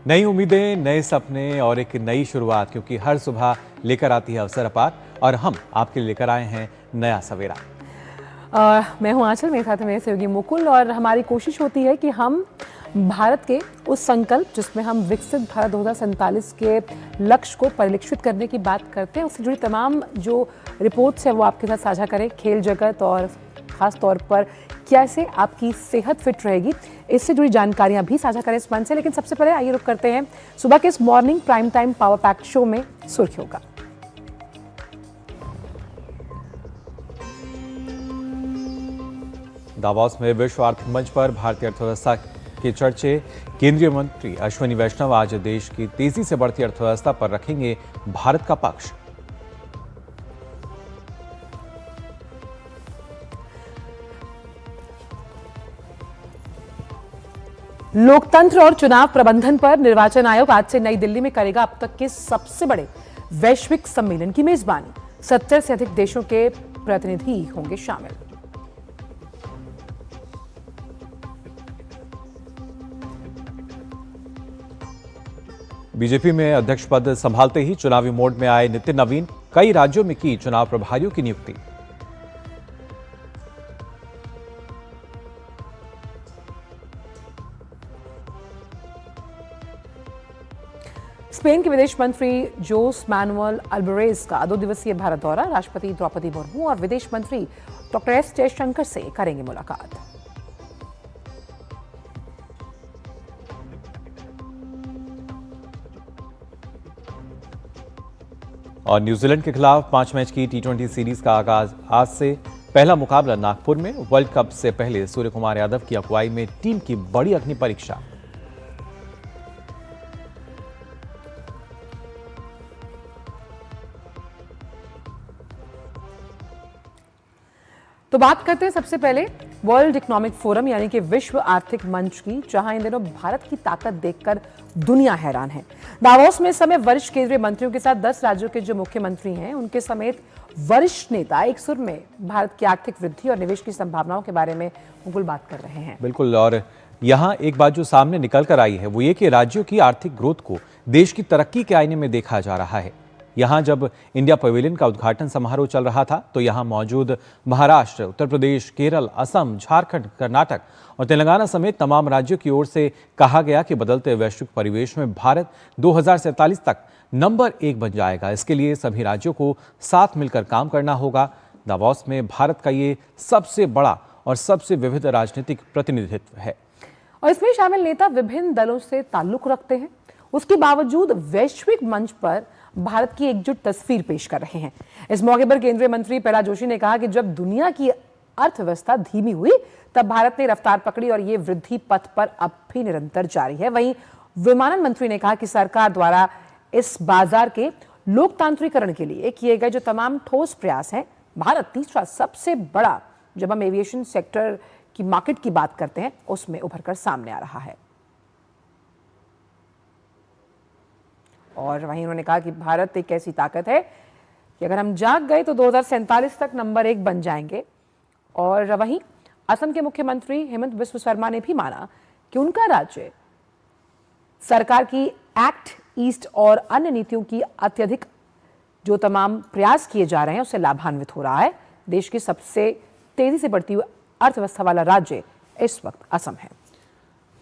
नई उम्मीदें, नए सपने और एक नई शुरुआत, क्योंकि हर सुबह लेकर आती है अवसर अपार और हम आपके लिए लेकर आए हैं नया सवेरा। मैं हूं आंचल, मेरे साथ मेरे सहयोगी मुकुल और हमारी कोशिश होती है कि हम भारत के उस संकल्प जिसमें हम विकसित भारत 2047 के लक्ष्य को परिलक्षित करने की बात करते हैं, उससे जुड़ी तमाम जो रिपोर्ट्स है वो आपके साथ साझा करें। खेल जगत और ख़ास तौर पर कैसे आपकी सेहत फिट रहेगी, इससे जुड़ी जानकारियां भी साझा करें इस मंच से। लेकिन सबसे पहले आइए रुक करते हैं सुबह के इस morning prime time power pack show में सुर्खियों का। दावोस में विश्व आर्थिक मंच पर भारतीय अर्थव्यवस्था के चर्चे। केंद्रीय मंत्री अश्विनी वैष्णव आज देश की तेजी से बढ़ती अर्थव्यवस्था पर रखेंगे भारत का पक्ष। लोकतंत्र और चुनाव प्रबंधन पर निर्वाचन आयोग आज से नई दिल्ली में करेगा अब तक के सबसे बड़े वैश्विक सम्मेलन की मेजबानी। 70 से अधिक देशों के प्रतिनिधि होंगे शामिल। बीजेपी में अध्यक्ष पद संभालते ही चुनावी मोड में आए नितिन नवीन, कई राज्यों में की चुनाव प्रभारियों की नियुक्ति। स्पेन के विदेश मंत्री जोस मैनुअल अल्वारेज का 2 दिवसीय भारत दौरा। राष्ट्रपति द्रौपदी मुर्मू और विदेश मंत्री डॉक्टर एस जयशंकर से करेंगे मुलाकात। और न्यूजीलैंड के खिलाफ 5 मैच की T20 सीरीज का आगाज आज से। पहला मुकाबला नागपुर में। वर्ल्ड कप से पहले सूर्य कुमार यादव की अगुवाई में टीम की बड़ी अग्नि परीक्षा। तो बात करते हैं सबसे पहले वर्ल्ड इकोनॉमिक फोरम यानी कि विश्व आर्थिक मंच की, जहां इन दिनों भारत की ताकत देखकर दुनिया हैरान है। दावोस में इस समय वरिष्ठ केंद्रीय मंत्रियों के साथ 10 राज्यों के जो मुख्यमंत्री हैं उनके समेत वरिष्ठ नेता एक सुर में भारत की आर्थिक वृद्धि और निवेश की संभावनाओं के बारे में मुकुल बात कर रहे हैं। बिल्कुल, और यहाँ एक बात जो सामने निकल कर आई है वो ये कि राज्यों की आर्थिक ग्रोथ को देश की तरक्की के आईने में देखा जा रहा है। यहाँ जब इंडिया पवेलियन का उद्घाटन समारोह चल रहा था तो यहाँ मौजूद महाराष्ट्र, उत्तर प्रदेश, केरल, असम, झारखंड, कर्नाटक और तेलंगाना समेत तमाम राज्यों की ओर से कहा गया कि बदलते वैश्विक परिवेश में भारत 2047 तक नंबर 1 बन जाएगा। इसके लिए सभी राज्यों को साथ मिलकर काम करना होगा। दावोस में भारत का ये सबसे बड़ा और सबसे विविध राजनीतिक प्रतिनिधित्व है और इसमें शामिल नेता विभिन्न दलों से ताल्लुक रखते हैं। उसके बावजूद वैश्विक मंच पर भारत की एकजुट तस्वीर पेश कर रहे हैं। इस मौके पर केंद्रीय मंत्री प्रहलाद जोशी ने कहा कि जब दुनिया की अर्थव्यवस्था धीमी हुई तब भारत ने रफ्तार पकड़ी और ये वृद्धि पथ पर अब भी निरंतर जारी है। वहीं विमानन मंत्री ने कहा कि सरकार द्वारा इस बाजार के लोकतांत्रिकरण के लिए किए गए जो तमाम ठोस प्रयास हैं, भारत तीसरा सबसे बड़ा, जब हम एविएशन सेक्टर की मार्केट की बात करते हैं, उसमें उभर कर सामने आ रहा है। और वहीं उन्होंने कहा कि भारत एक ऐसी ताकत है कि अगर हम जाग गए तो 2047 तक नंबर 1 बन जाएंगे। और वहीं असम के मुख्यमंत्री हेमंत बिस्व शर्मा ने भी माना कि उनका राज्य सरकार की एक्ट ईस्ट और अन्य नीतियों की अत्यधिक जो तमाम प्रयास किए जा रहे हैं उससे लाभान्वित हो रहा है। देश की सबसे तेजी से बढ़ती हुई अर्थव्यवस्था वाला राज्य इस वक्त असम है।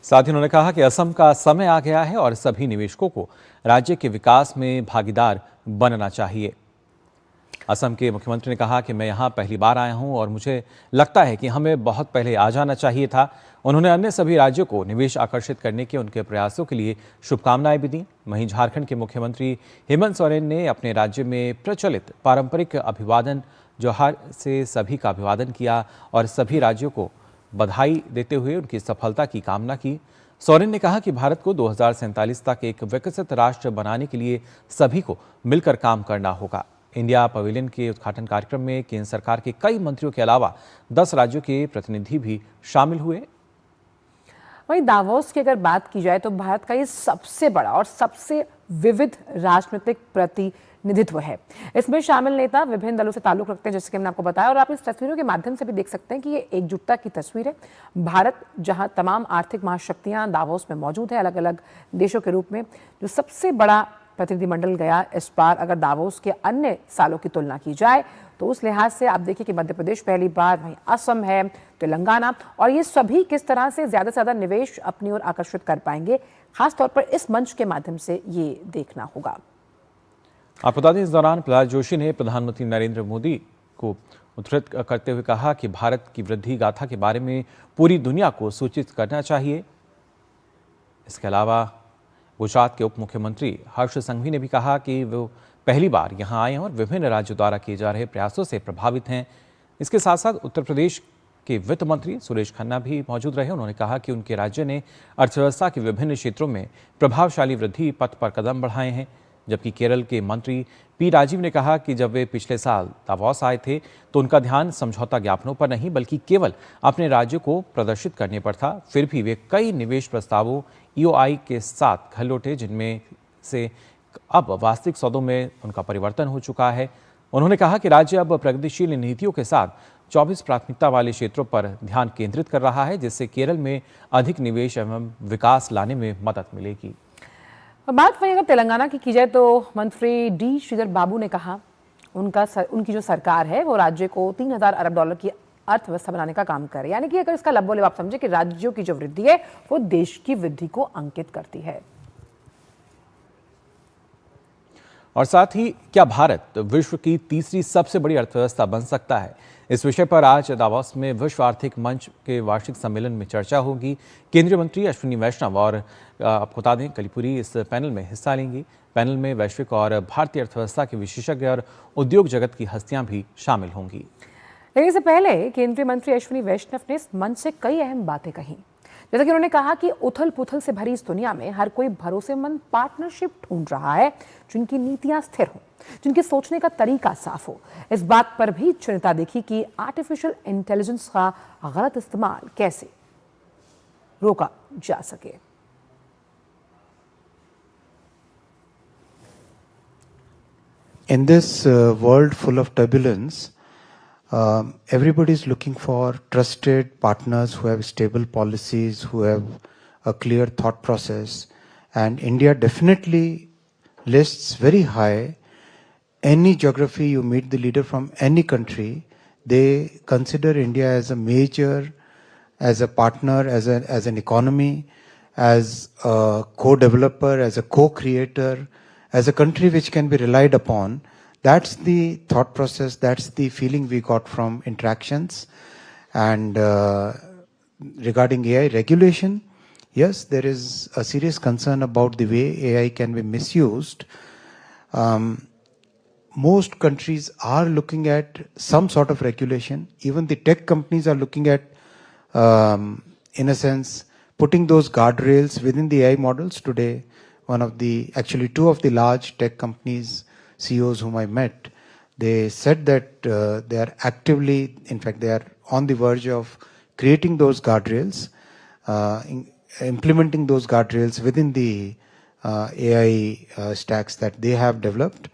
साथ ही उन्होंने कहा कि असम का समय आ गया है और सभी निवेशकों को राज्य के विकास में भागीदार बनना चाहिए। असम के मुख्यमंत्री ने कहा कि मैं यहाँ पहली बार आया हूँ और मुझे लगता है कि हमें बहुत पहले आ जाना चाहिए था। उन्होंने अन्य सभी राज्यों को निवेश आकर्षित करने के उनके प्रयासों के लिए शुभकामनाएं भी दी। वहीं झारखंड के मुख्यमंत्री हेमंत सोरेन ने अपने राज्य में प्रचलित पारंपरिक अभिवादन जोहार से सभी का अभिवादन किया और सभी राज्यों को बधाई देते हुए उनकी सफलता की कामना की। सोरेन ने कहा कि भारत को 2047 तक एक विकसित राष्ट्र बनाने के लिए सभी को मिलकर काम करना होगा। इंडिया पवेलियन के उद्घाटन कार्यक्रम में केंद्र सरकार के कई मंत्रियों के अलावा 10 राज्यों के प्रतिनिधि भी शामिल हुए। वहीं दावोस की अगर बात की जाए तो भारत का ये सबसे बड़ा और सबसे विविध राजनीतिक प्रतिनिधित्व है। इसमें शामिल नेता विभिन्न दलों से ताल्लुक रखते हैं, जैसे कि हमने आपको बताया, और आप इस तस्वीरों के माध्यम से भी देख सकते हैं कि ये एकजुटता की तस्वीर है। भारत जहां तमाम आर्थिक महाशक्तियां दावोस में मौजूद है, अलग अलग देशों के रूप में, जो सबसे बड़ा प्रतिनिधिमंडल गया इस बार अगर दावोस के अन्य सालों की तुलना की जाए तो उस लिहाज से आप देखिए कि मध्य प्रदेश पहली बार, वहीं असम है, तेलंगाना, और ये सभी किस तरह से ज्यादा से ज्यादा निवेश अपनी ओर आकर्षित कर पाएंगे, खासतौर पर इस मंच के माध्यम से ये देखना होगा। आपको बता दें, इस दौरान प्रहलाद जोशी ने प्रधानमंत्री नरेंद्र मोदी को उद्धृत करते हुए कहा कि भारत की वृद्धि गाथा के बारे में पूरी दुनिया को सूचित करना चाहिए। इसके अलावा गुजरात के उप मुख्यमंत्री हर्ष संघवी ने भी कहा कि वो पहली बार यहां आए हैं और विभिन्न राज्यों द्वारा किए जा रहे प्रयासों से प्रभावित हैं। इसके साथ साथ उत्तर प्रदेश के वित्त मंत्री सुरेश खन्ना भी मौजूद रहे। उन्होंने कहा कि उनके राज्य ने अर्थव्यवस्था के विभिन्न क्षेत्रों में प्रभावशाली वृद्धि पथ पर कदम बढ़ाए हैं। जबकि केरल के मंत्री पी राजीव ने कहा कि जब वे पिछले साल दावोस आए थे तो उनका ध्यान समझौता ज्ञापनों पर नहीं बल्कि केवल अपने राज्य को प्रदर्शित करने पर था। फिर भी वे कई निवेश प्रस्तावों EOI के साथ घर लौटे, जिनमें से अब वास्तविक सौदों में उनका परिवर्तन हो चुका है। उन्होंने कहा कि राज्य अब प्रगतिशील नीतियों के साथ 24 प्राथमिकता वाले क्षेत्रों पर ध्यान केंद्रित कर रहा है, जिससे केरल में अधिक निवेश एवं विकास लाने में मदद मिलेगी। बात वहीं अगर तेलंगाना की जय तो मंत्री डी श्रीधर बाबू ने कहा उनकी जो सरकार है वो राज्य को 3000 अरब डॉलर की अर्थव्यवस्था बनाने का काम करे। यानी कि अगर इसका लबोलब आप समझे कि राज्यों की जो वृद्धि है वो देश की वृद्धि को अंकित करती है। और साथ ही क्या भारत विश्व की तीसरी सबसे बड़ी अर्थव्यवस्था बन सकता है, इस विषय पर आज दावोस में विश्व आर्थिक मंच के वार्षिक सम्मेलन में चर्चा होगी। केंद्रीय मंत्री अश्विनी वैष्णव और आपको बता दें कलिपुरी इस पैनल में हिस्सा लेंगी। पैनल में वैश्विक और भारतीय अर्थव्यवस्था के विशेषज्ञ और उद्योग जगत की हस्तियां भी शामिल होंगी। लेकिन इससे पहले केंद्रीय मंत्री अश्विनी वैष्णव ने इस मंच से कई अहम बातें कही, जैसे कि उन्होंने कहा कि उथल पुथल से भरी इस दुनिया में हर कोई भरोसेमंद पार्टनरशिप ढूंढ रहा है, जिनकी नीतियां स्थिर हों, जिनके सोचने का तरीका साफ हो। इस बात पर भी चिंता देखी कि आर्टिफिशियल इंटेलिजेंस का गलत इस्तेमाल कैसे रोका जा सके। In this world full of turbulence, everybody is looking for trusted partners who have stable policies, who have a clear thought process, and India definitely lists very high. Any geography you meet the leader from any country, they consider India as a major, as a partner, as an economy, as a co-developer, as a co-creator, as a country which can be relied upon. That's the thought process, that's the feeling we got from interactions. And regarding AI regulation, yes, there is a serious concern about the way AI can be misused. Most countries are looking at some sort of regulation. Even the tech companies are looking at, in a sense, putting those guardrails within the AI models. Today, actually two of the large tech companies CEOs whom I met, they said that they are actively, in fact, they are on the verge of creating those guardrails, implementing those guardrails within the AI stacks that they have developed.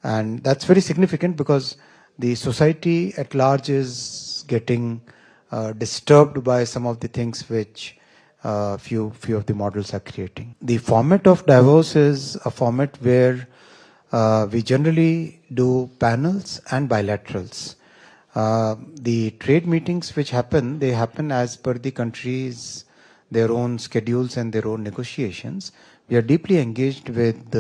And that's very significant because the society at large is getting disturbed by some of the things which few of the models are creating. The format of Davos is a format where we generally do panels and bilaterals. The trade meetings which happen, they happen as per the countries, their own schedules and their own negotiations. We are deeply engaged with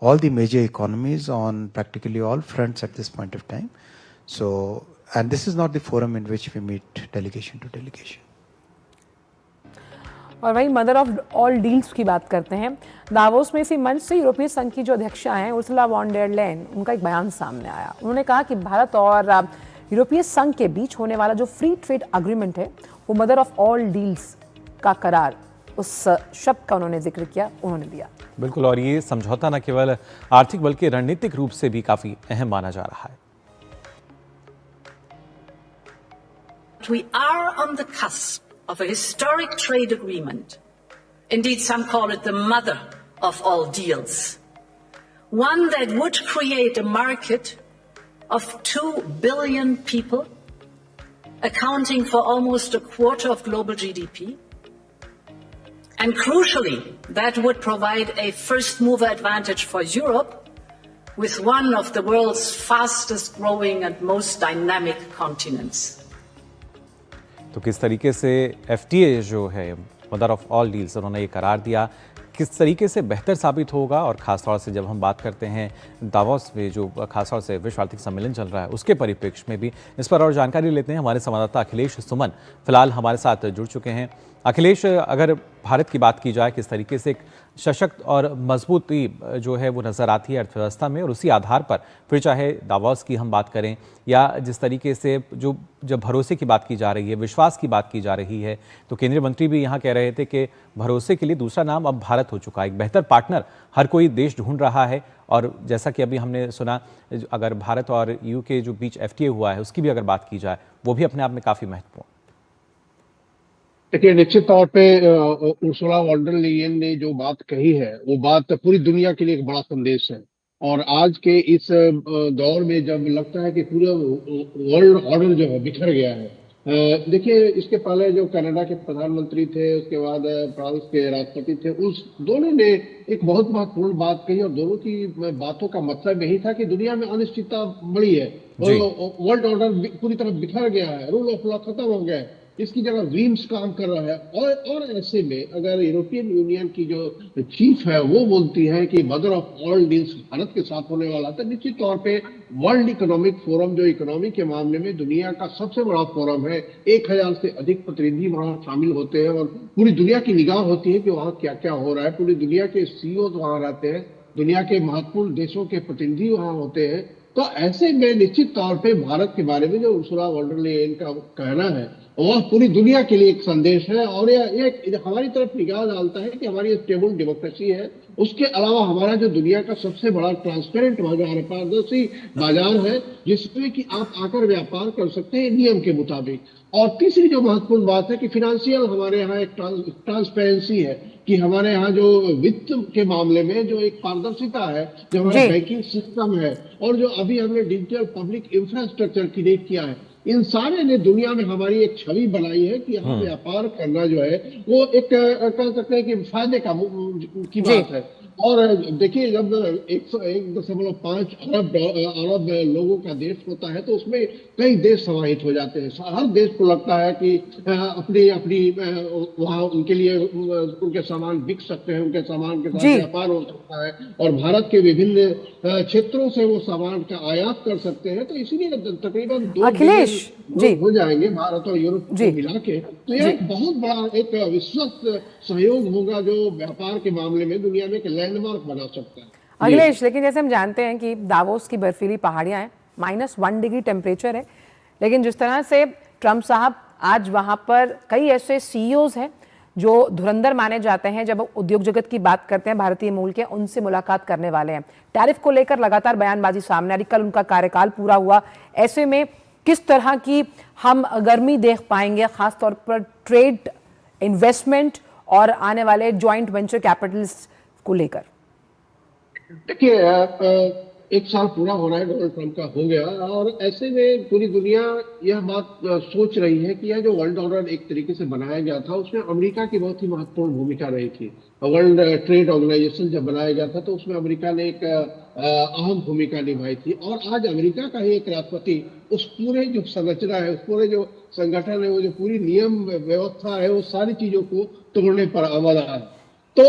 all the major economies on practically all fronts at this point of time. So, and this is not the forum in which we meet delegation to delegation. और वहीं mother of all deals की बात करते हैं। Davos में इसी मंच से यूरोपीय संघ की जो अध्यक्षा हैं उर्सुला वॉन डेर लेयन, उनका एक बयान सामने आया। उन्होंने कहा कि भारत और यूरोपीय संघ के बीच होने वाला जो फ्री ट्रेड एग्रीमेंट है वो मदर ऑफ ऑल डील्स का करार, उस शब्द का उन्होंने जिक्र किया, उन्होंने दिया। बिल्कुल, और ये समझौता न केवल आर्थिक बल्कि रणनीतिक रूप से भी काफी अहम माना जा रहा है। We are on the cusp of a historic trade agreement. Indeed, some call it the mother of all deals. one that would create a market of 2 billion people, accounting for almost a quarter of global GDP. And crucially, that would provide a first mover advantage for Europe with one of the world's fastest growing and most dynamic continents. तो किस तरीके से FTA जो है mother of all deals उन्होंने ये करार दिया, किस तरीके से बेहतर साबित होगा, और खासतौर से जब हम बात करते हैं दावोस में जो खासतौर से विश्व आर्थिक सम्मेलन चल रहा है उसके परिप्रेक्ष्य में भी इस पर और जानकारी लेते हैं। हमारे संवाददाता अखिलेश सुमन फिलहाल हमारे साथ जुड़ चुके हैं। अखिलेश, अगर भारत की बात की जाए, किस तरीके से एक सशक्त और मजबूती जो है वो नज़र आती है अर्थव्यवस्था में, और उसी आधार पर फिर चाहे दावोस की हम बात करें या जिस तरीके से जो जब भरोसे की बात की जा रही है, विश्वास की बात की जा रही है, तो केंद्रीय मंत्री भी यहाँ कह रहे थे कि भरोसे के लिए दूसरा नाम अब भारत हो चुका है। एक बेहतर पार्टनर हर कोई देश ढूंढ रहा है, और जैसा कि अभी हमने सुना, अगर भारत और EU के जो बीच FTA हुआ है उसकी भी अगर बात की जाए, वो भी अपने आप में काफ़ी महत्वपूर्ण। देखिए, निश्चित तौर पे उर्सुला वॉन डर लेयन ने जो बात कही है वो बात पूरी दुनिया के लिए एक बड़ा संदेश है। और आज के इस दौर में जब लगता है कि पूरा वर्ल्ड ऑर्डर जो है बिखर गया है, देखिए इसके पहले जो कनाडा के प्रधानमंत्री थे, उसके बाद फ्रांस के राष्ट्रपति थे, उस दोनों ने एक बहुत महत्वपूर्ण बात कही, और दोनों की बातों का मतलब यही था कि दुनिया में अनिश्चितता बढ़ी है, वर्ल्ड ऑर्डर पूरी तरह बिखर गया है, रूल ऑफ लॉ खत्म हो गया है, इसकी जगह वीम्स काम कर रहा है। और ऐसे में अगर यूरोपियन यूनियन की जो चीफ है वो बोलती है कि mother of all deals Bharat के साथ होने वाला, तो निश्चित तौर पे वर्ल्ड इकोनॉमिक फोरम जो इकोनॉमी के मामले में दुनिया का सबसे बड़ा फोरम है, 1000 से अधिक प्रतिनिधि वहां शामिल होते हैं, और पूरी दुनिया की निगाह होती है कि वहां क्या क्या हो रहा है। पूरी दुनिया के CEO वहां रहते हैं, दुनिया के महत्वपूर्ण देशों के प्रतिनिधि वहां होते हैं। तो ऐसे में निश्चित तौर पे भारत के बारे में जो उर्सुला वॉन डर लेयन का कहना है वह पूरी दुनिया के लिए एक संदेश है, और ये हमारी तरफ निगाह डालता है कि हमारी स्टेबल डेमोक्रेसी है, उसके अलावा हमारा जो दुनिया का सबसे बड़ा ट्रांसपेरेंट बाजार है, पारदर्शी बाजार है, जिसमें कि आप आकर व्यापार कर सकते हैं नियम के मुताबिक। और तीसरी जो महत्वपूर्ण बात है कि फिनेंशियल हमारे यहाँ एक ट्रांसपेरेंसी है, कि हमारे यहाँ जो वित्त के मामले में जो एक पारदर्शिता है, जो हमारा बैंकिंग सिस्टम है, और जो अभी हमने डिजिटल पब्लिक इंफ्रास्ट्रक्चर क्रिएट किया है, इन सारे ने दुनिया में हमारी एक छवि बनाई है कि यहाँ व्यापार करना जो है वो एक कह सकते हैं कि फायदे की बात है। और देखिए, जब 1.5 अरब लोगों का देश होता है तो उसमें कई देश समाहित हो जाते हैं। हर देश को लगता है कि अपनी अपनी वहाँ उनके लिए उनके सामान बिक सकते हैं, उनके सामान के साथ व्यापार हो सकता है, और भारत के विभिन्न क्षेत्रों से वो सामान का आयात कर सकते हैं। तो इसीलिए तकरीबन 2 बिलियन हो जाएंगे भारत और यूरोप को मिला के। तो यह बहुत बड़ा एक विश्वस्त सहयोग होगा जो व्यापार के मामले में दुनिया में एक लैंडमार्क बना सकता है। अखिलेश, लेकिन जैसे हम जानते हैं कि दावोस की बर्फीली पहाड़ियां हैं, -1 डिग्री टेम्परेचर है, लेकिन जिस तरह से ट्रंप साहब आज वहां पर कई ऐसे CEOs हैं जो धुरंधर माने जाते हैं, जब उद्योग जगत की बात करते हैं भारतीय मूल के, उनसे मुलाकात करने वाले हैं। टैरिफ को लेकर लगातार बयानबाजी सामने आ रही, कल उनका कार्यकाल पूरा हुआ। ऐसे में किस तरह की हम गर्मी देख पाएंगे, खासतौर पर ट्रेड, इन्वेस्टमेंट और आने वाले ज्वाइंट वेंचर कैपिटल्स को लेकर? देखिए, 1 साल पूरा हो रहा है, डोनाल्ड ट्रंप का हो गया, और ऐसे में पूरी दुनिया यह बात सोच रही है कि यह जो वर्ल्ड ऑर्डर एक तरीके से बनाया गया था उसमें अमेरिका की बहुत ही महत्वपूर्ण भूमिका रही थी। वर्ल्ड ट्रेड ऑर्गेनाइजेशन जब बनाया गया था तो उसमें अमेरिका ने एक अहम भूमिका निभाई थी, और आज अमेरिका का ही एक राष्ट्रपति उस पूरे जो संरचना है, उस पूरे जो संगठन है, वो जो पूरी नियम व्यवस्था है, वो सारी चीजों को तोड़ने पर आमादा है। तो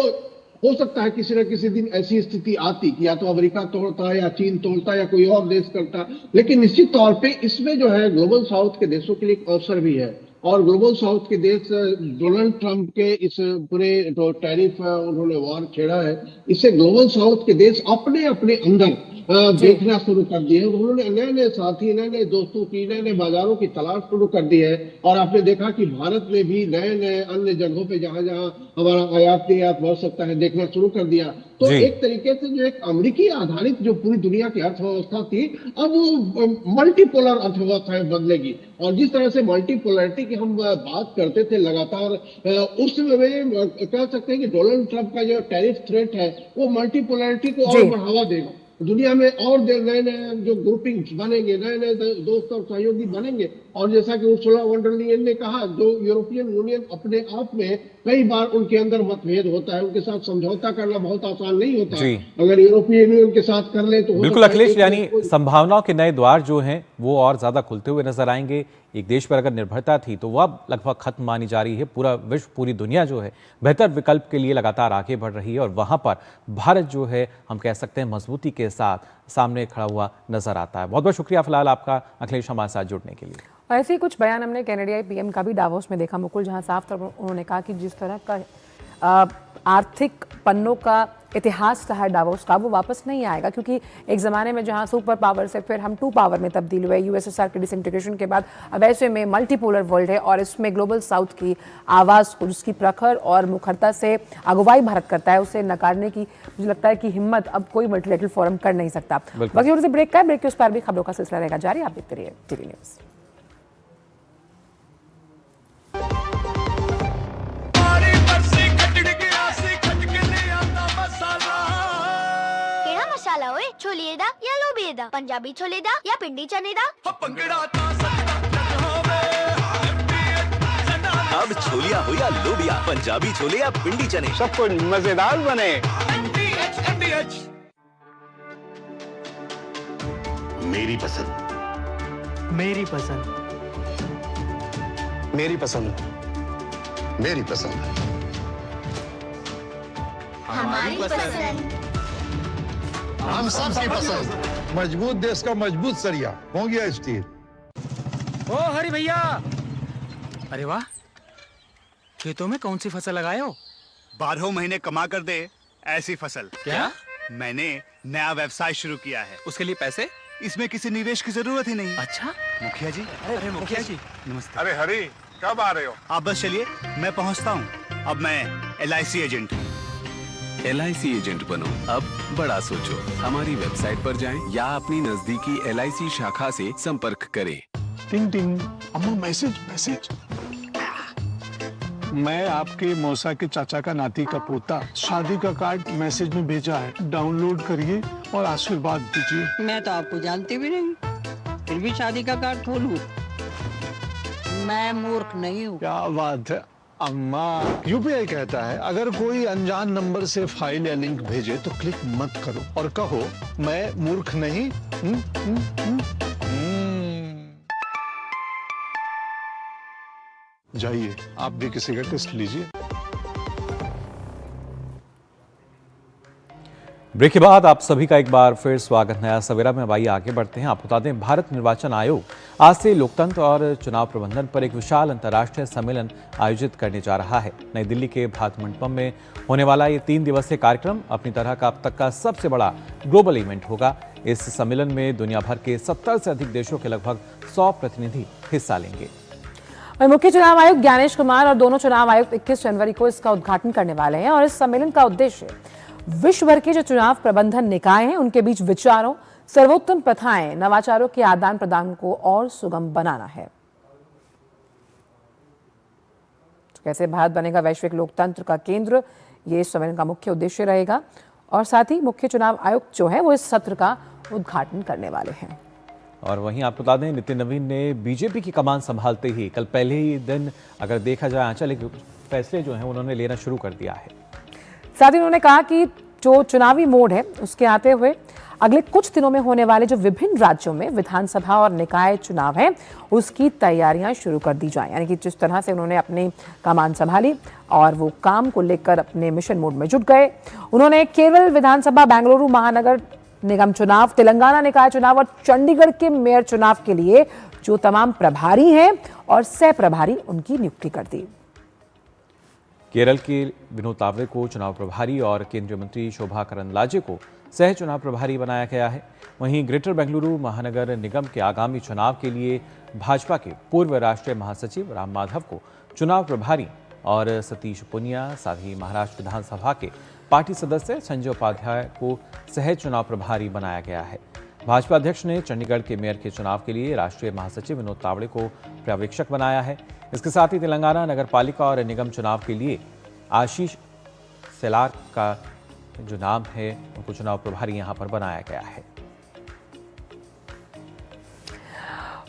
हो सकता है किसी न किसी दिन ऐसी स्थिति आती कि या तो अमेरिका तोड़ता, या चीन तोड़ता, या कोई और देश करता, लेकिन निश्चित तौर पे इसमें जो है ग्लोबल साउथ के देशों के लिए एक अवसर भी है। और ग्लोबल साउथ के देश डोनाल्ड ट्रंप के इस पूरे जो टैरिफ उन्होंने वार छेड़ा है, इससे ग्लोबल साउथ के देश अपने अपने अंदर देखना शुरू कर दिए हैं। उन्होंने नए नए साथी, नए नए दोस्तों की, नए नए बाजारों की तलाश शुरू कर दी है। और आपने देखा कि भारत ने भी नए नए अन्य जगहों पे जहां जहां हमारा आयात निर्यात बढ़ सकता है देखना शुरू कर दिया। तो जी। एक तरीके से जो एक अमेरिकी आधारित जो पूरी दुनिया की अर्थव्यवस्था थी, अब वो मल्टीपोलर अर्थव्यवस्था में बदलेगी। और जिस तरह से मल्टीपोलरिटी की हम बात करते थे लगातार, उस समय में कह सकते हैं कि डोनाल्ड ट्रंप का जो टैरिफ थ्रेट है वो मल्टीपोलरिटी को और बढ़ावा देगा। दुनिया में और नए नए जो ग्रुपिंग्स बनेंगे, नए नए दोस्त और सहयोगी बनेंगे। और जैसा कि उर्सुला वॉन डर लीयन ने कहा, जो यूरोपियन यूनियन अपने आप में कई बार उनके अंदर मतभेद होता है, उनके साथ समझौता करना बहुत आसान नहीं होता है। अगर यूरोपीय यूनियन के साथ कर ले तो बिल्कुल अखिलेश, यानी संभावनाओं के नए द्वार जो हैं वो और ज्यादा खुलते हुए नजर आएंगे। एक देश पर अगर निर्भरता थी तो वह अब लगभग खत्म मानी जा रही है। पूरा विश्व, पूरी दुनिया जो है बेहतर विकल्प के लिए लगातार आगे बढ़ रही है और वहां पर भारत जो है हम कह सकते हैं मजबूती के साथ सामने खड़ा हुआ नजर आता है। बहुत बहुत शुक्रिया फिलहाल आपका अखिलेश हमारे साथ जुड़ने के लिए। ऐसे ही कुछ बयान हमने कैनेडियाई पीएम का भी दावोस में देखा मुकुल, जहां साफ तौर पर उन्होंने कहा कि जिस तरह का आर्थिक पन्नों का इतिहास रहा है दावोस का, वो वापस नहीं आएगा। क्योंकि एक ज़माने में जहां सुपर पावर से फिर हम 2 पावर में तब्दील हुए, यूएसएसआर के डिसइंटीग्रेशन के बाद अब ऐसे में मल्टीपोलर वर्ल्ड है और इसमें ग्लोबल साउथ की आवाज़ को, जिसकी प्रखर और मुखरता से अगुवाई भारत करता है, उसे नकारने की मुझे लगता है कि हिम्मत अब कोई मल्टीलेटरल फोरम कर नहीं सकता। बाकी थोड़ी सी ब्रेक का, ब्रेक के उस पर भी खबरों का सिलसिला रहेगा जारी। आप देखते रहिए टीवी न्यूज़। छोलिए दा या लोबिए दा, पंजाबी छोले दा या पिंडी चने दा। अब छोलिया हो या लोबिया, पंजाबी छोले या पिंडी चने, सब कुछ मजेदार बने। मेरी पसंद, मेरी पसंद, मेरी पसंद, मेरी पसंद, हमारी पसंद, हम सबकी पसंद। मजबूत देश का मजबूत सरिया हो गया स्टील। ओ हरी भैया, अरे वाह, खेतों में कौन सी फसल लगाए हो? 12 महीने कमा कर दे ऐसी फसल। क्या? मैंने नया व्यवसाय शुरू किया है। उसके लिए पैसे? इसमें किसी निवेश की जरूरत ही नहीं। अच्छा मुखिया जी। अरे मुखिया जी नमस्ते। अरे हरी, कब आ रहे हो? आप बस चलिए, मैं पहुंचता हूँ। अब मैं LIC एजेंट हूँ। LIC एजेंट बनो, अब बड़ा सोचो। हमारी वेबसाइट पर जाएं या अपनी नजदीकी LIC शाखा से संपर्क करें। टिंग टिंग, अम्मा मैसेज मैसेज। मैं आपके मौसा के चाचा का नाती का पोता, शादी का कार्ड मैसेज में भेजा है, डाउनलोड करिए और आशीर्वाद दीजिए। मैं तो आपको जानती भी नहीं, फिर भी शादी का कार्ड खोलूं? मैं मूर्ख नहीं हूँ। क्या बात है अम्मा। UPI कहता है अगर कोई अनजान नंबर से फाइल या लिंक भेजे तो क्लिक मत करो और कहो मैं मूर्ख नहीं। जाइए आप भी किसी का टेस्ट लीजिए। ब्रेक के बाद आप सभी का एक बार फिर स्वागत। नया सवेरा में आइए आगे बढ़ते हैं। आप बता दें, भारत निर्वाचन आयोग आज से लोकतंत्र और चुनाव प्रबंधन पर एक विशाल अंतर्राष्ट्रीय सम्मेलन आयोजित करने जा रहा है। नई दिल्ली के भारत मंडपम में होने वाला ये 3 दिवसीय कार्यक्रम अपनी तरह का अब तक का सबसे बड़ा ग्लोबल इवेंट होगा। इस सम्मेलन में दुनिया भर के 70 से अधिक देशों के लगभग 100 प्रतिनिधि हिस्सा लेंगे। मुख्य चुनाव आयुक्त ज्ञानेश कुमार और दोनों चुनाव आयुक्त 21 जनवरी को इसका उद्घाटन करने वाले हैं। और इस सम्मेलन का उद्देश्य विश्व भर के जो चुनाव प्रबंधन निकाय हैं उनके बीच विचारों, सर्वोत्तम प्रथाएं, नवाचारों के आदान प्रदान को और सुगम बनाना है। तो कैसे भारत बनेगा वैश्विक लोकतंत्र का केंद्र, ये इस सम्मेलन का मुख्य उद्देश्य रहेगा। और साथ ही मुख्य चुनाव आयुक्त जो है वो इस सत्र का उद्घाटन करने वाले हैं। और वहीं आपको बता दें, नितिन नवीन ने बीजेपी की कमान संभालते ही कल पहले ही दिन अगर देखा जाए आंचलिक फैसले जो हैं उन्होंने लेना शुरू कर दिया है। साथ ही उन्होंने कहा कि जो चुनावी मोड है उसके आते हुए अगले कुछ दिनों में होने वाले जो विभिन्न राज्यों में विधानसभा और निकाय चुनाव हैं उसकी तैयारियां शुरू कर दी जाएं। यानी कि जिस तरह से उन्होंने अपनी कमान संभाली और वो काम को लेकर अपने मिशन मोड में जुट गए। उन्होंने केरल विधानसभा, बेंगलुरु महानगर निगम चुनाव, तेलंगाना निकाय चुनाव और चंडीगढ़ के मेयर चुनाव के लिए जो तमाम प्रभारी हैं और सह प्रभारी उनकी नियुक्ति कर दी। केरल के विनोद तावड़े को चुनाव प्रभारी और केंद्रीय मंत्री शोभा करंदलाजे को सह चुनाव प्रभारी बनाया गया है। वहीं ग्रेटर बेंगलुरु महानगर निगम के आगामी चुनाव के लिए भाजपा के पूर्व राष्ट्रीय महासचिव राम माधव को चुनाव प्रभारी और सतीश पुनिया, साथ ही महाराष्ट्र विधानसभा के पार्टी सदस्य संजय उपाध्याय को सह चुनाव प्रभारी बनाया गया है। भाजपा अध्यक्ष ने चंडीगढ़ के मेयर के चुनाव के लिए राष्ट्रीय महासचिव विनोद तावड़े को पर्यवेक्षक बनाया है। इसके साथ ही तेलंगाना नगर पालिका और निगम चुनाव के लिए आशीष सेलार का जो नाम है उनको चुनाव प्रभारी यहां पर बनाया गया है।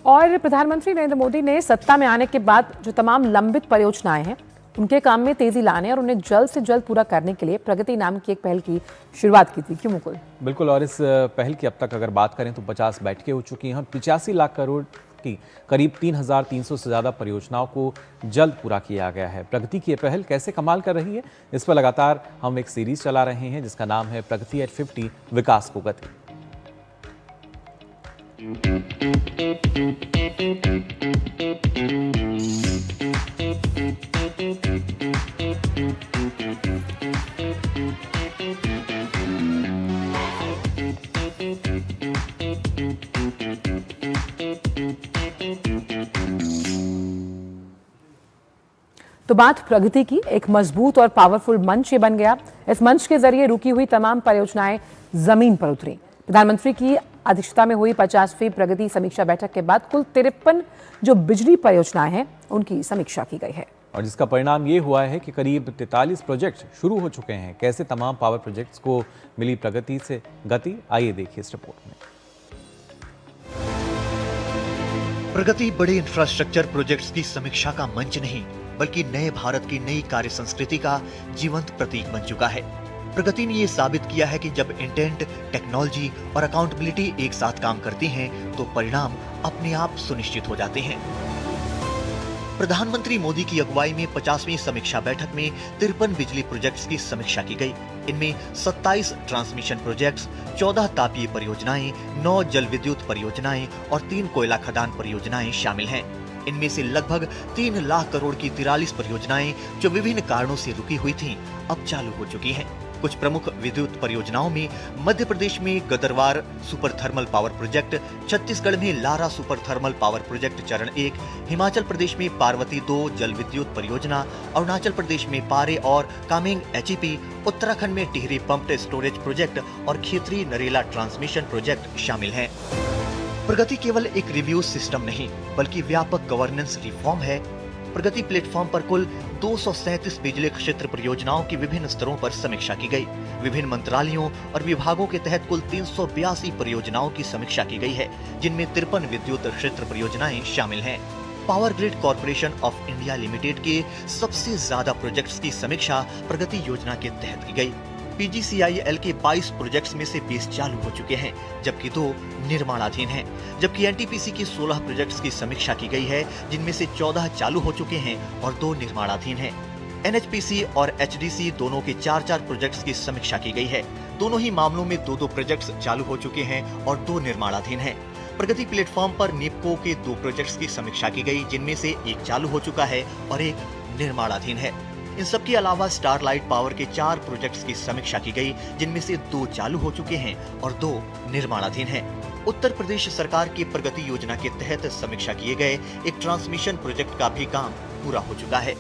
और प्रधानमंत्री नरेंद्र मोदी ने सत्ता में आने के बाद जो तमाम लंबित परियोजनाएं हैं उनके काम में तेजी लाने और उन्हें जल्द से जल्द पूरा करने के लिए प्रगति नाम की एक पहल की शुरुआत की थी। क्यों मुकुल? बिल्कुल, और इस पहल की अब तक अगर बात करें तो 50 बैठकें हो चुकी हैं। 85 लाख करोड़ की करीब 3,300 से ज्यादा परियोजनाओं को जल्द पूरा किया गया है। प्रगति की ये पहल कैसे कमाल कर रही है, इस पर लगातार हम एक सीरीज चला रहे हैं जिसका नाम है प्रगति एट 50, विकास को गति। तो बात प्रगति की, एक मजबूत और पावरफुल मंच ये बन गया। इस मंच के जरिए रुकी हुई तमाम परियोजनाएं जमीन पर उतरी। प्रधानमंत्री की अध्यक्षता में हुई 50वीं प्रगति समीक्षा बैठक के बाद कुल 53 जो बिजली परियोजनाएं हैं उनकी समीक्षा की गई है और जिसका परिणाम ये हुआ है कि करीब 43 प्रोजेक्ट शुरू हो चुके हैं। कैसे तमाम पावर प्रोजेक्ट्स को मिली प्रगति से गति, आइए देखिए इस रिपोर्ट में। प्रगति बड़े इंफ्रास्ट्रक्चर प्रोजेक्ट्स की समीक्षा का मंच नहीं बल्कि नए भारत की नई कार्य संस्कृति का जीवंत प्रतीक बन चुका है। प्रगति ने ये साबित किया है कि जब इंटेंट, टेक्नोलॉजी और अकाउंटेबिलिटी एक साथ काम करती हैं तो परिणाम अपने आप सुनिश्चित हो जाते हैं। प्रधानमंत्री मोदी की अगुवाई में 50वीं समीक्षा बैठक में 53 बिजली प्रोजेक्ट्स की समीक्षा की गई। इनमें 27 ट्रांसमिशन प्रोजेक्ट्स, 14 तापीय परियोजनाएं, 9 जल विद्युत परियोजनाएं और 3 कोयला खदान परियोजनाएं शामिल हैं। इनमें से लगभग 3 लाख करोड़ की 43 परियोजनाएं जो विभिन्न कारणों से रुकी हुई थीं, अब चालू हो चुकी हैं। कुछ प्रमुख विद्युत परियोजनाओं में मध्य प्रदेश में Gadarwara super thermal power project, Chhattisgarh में Lara super thermal power project चरण 1, हिमाचल प्रदेश में पार्वती 2 जल विद्युत परियोजना, अरुणाचल प्रदेश में पारे और कामेंग HEP, उत्तराखंड में टिहरी पंप्ड स्टोरेज प्रोजेक्ट और खेतरी नरेला ट्रांसमिशन प्रोजेक्ट शामिल हैं। प्रगति केवल एक रिव्यू सिस्टम नहीं बल्कि व्यापक गवर्नेंस रिफॉर्म है। प्रगति प्लेटफॉर्म पर कुल 237 बिजली क्षेत्र परियोजनाओं की विभिन्न स्तरों पर समीक्षा की गई। विभिन्न मंत्रालयों और विभागों के तहत कुल 382 परियोजनाओं की समीक्षा की गई है, जिनमें 53 विद्युत क्षेत्र परियोजनाएं शामिल हैं। Power grid corporation of India limited के सबसे ज्यादा प्रोजेक्ट्स की समीक्षा प्रगति योजना के तहत की गई। PGCIL के 22 प्रोजेक्ट्स में से 20 चालू हो चुके हैं, जबकि 2 निर्माणाधीन हैं। जबकि NTPC की 16 प्रोजेक्ट्स की समीक्षा की गई है, जिनमें से 14 चालू हो चुके हैं और 2 निर्माणाधीन हैं। NHPC और HDC दोनों के 4-4 प्रोजेक्ट्स की समीक्षा की गई है। दोनों ही मामलों में 2-2 प्रोजेक्ट्स चालू हो चुके हैं और 2 निर्माणाधीन हैं। प्रगति प्लेटफॉर्म पर निपको के 2 प्रोजेक्ट्स की समीक्षा की गई, जिनमें से 1 चालू हो चुका है और 1 निर्माणाधीन है। इन सब के अलावा स्टारलाइट पावर के 4 प्रोजेक्ट्स की समीक्षा की गई, जिनमें से 2 चालू हो चुके हैं और 2 निर्माणाधीन हैं। उत्तर प्रदेश सरकार की प्रगति योजना के तहत समीक्षा किए गए एक ट्रांसमिशन प्रोजेक्ट का भी काम पूरा हो चुका है।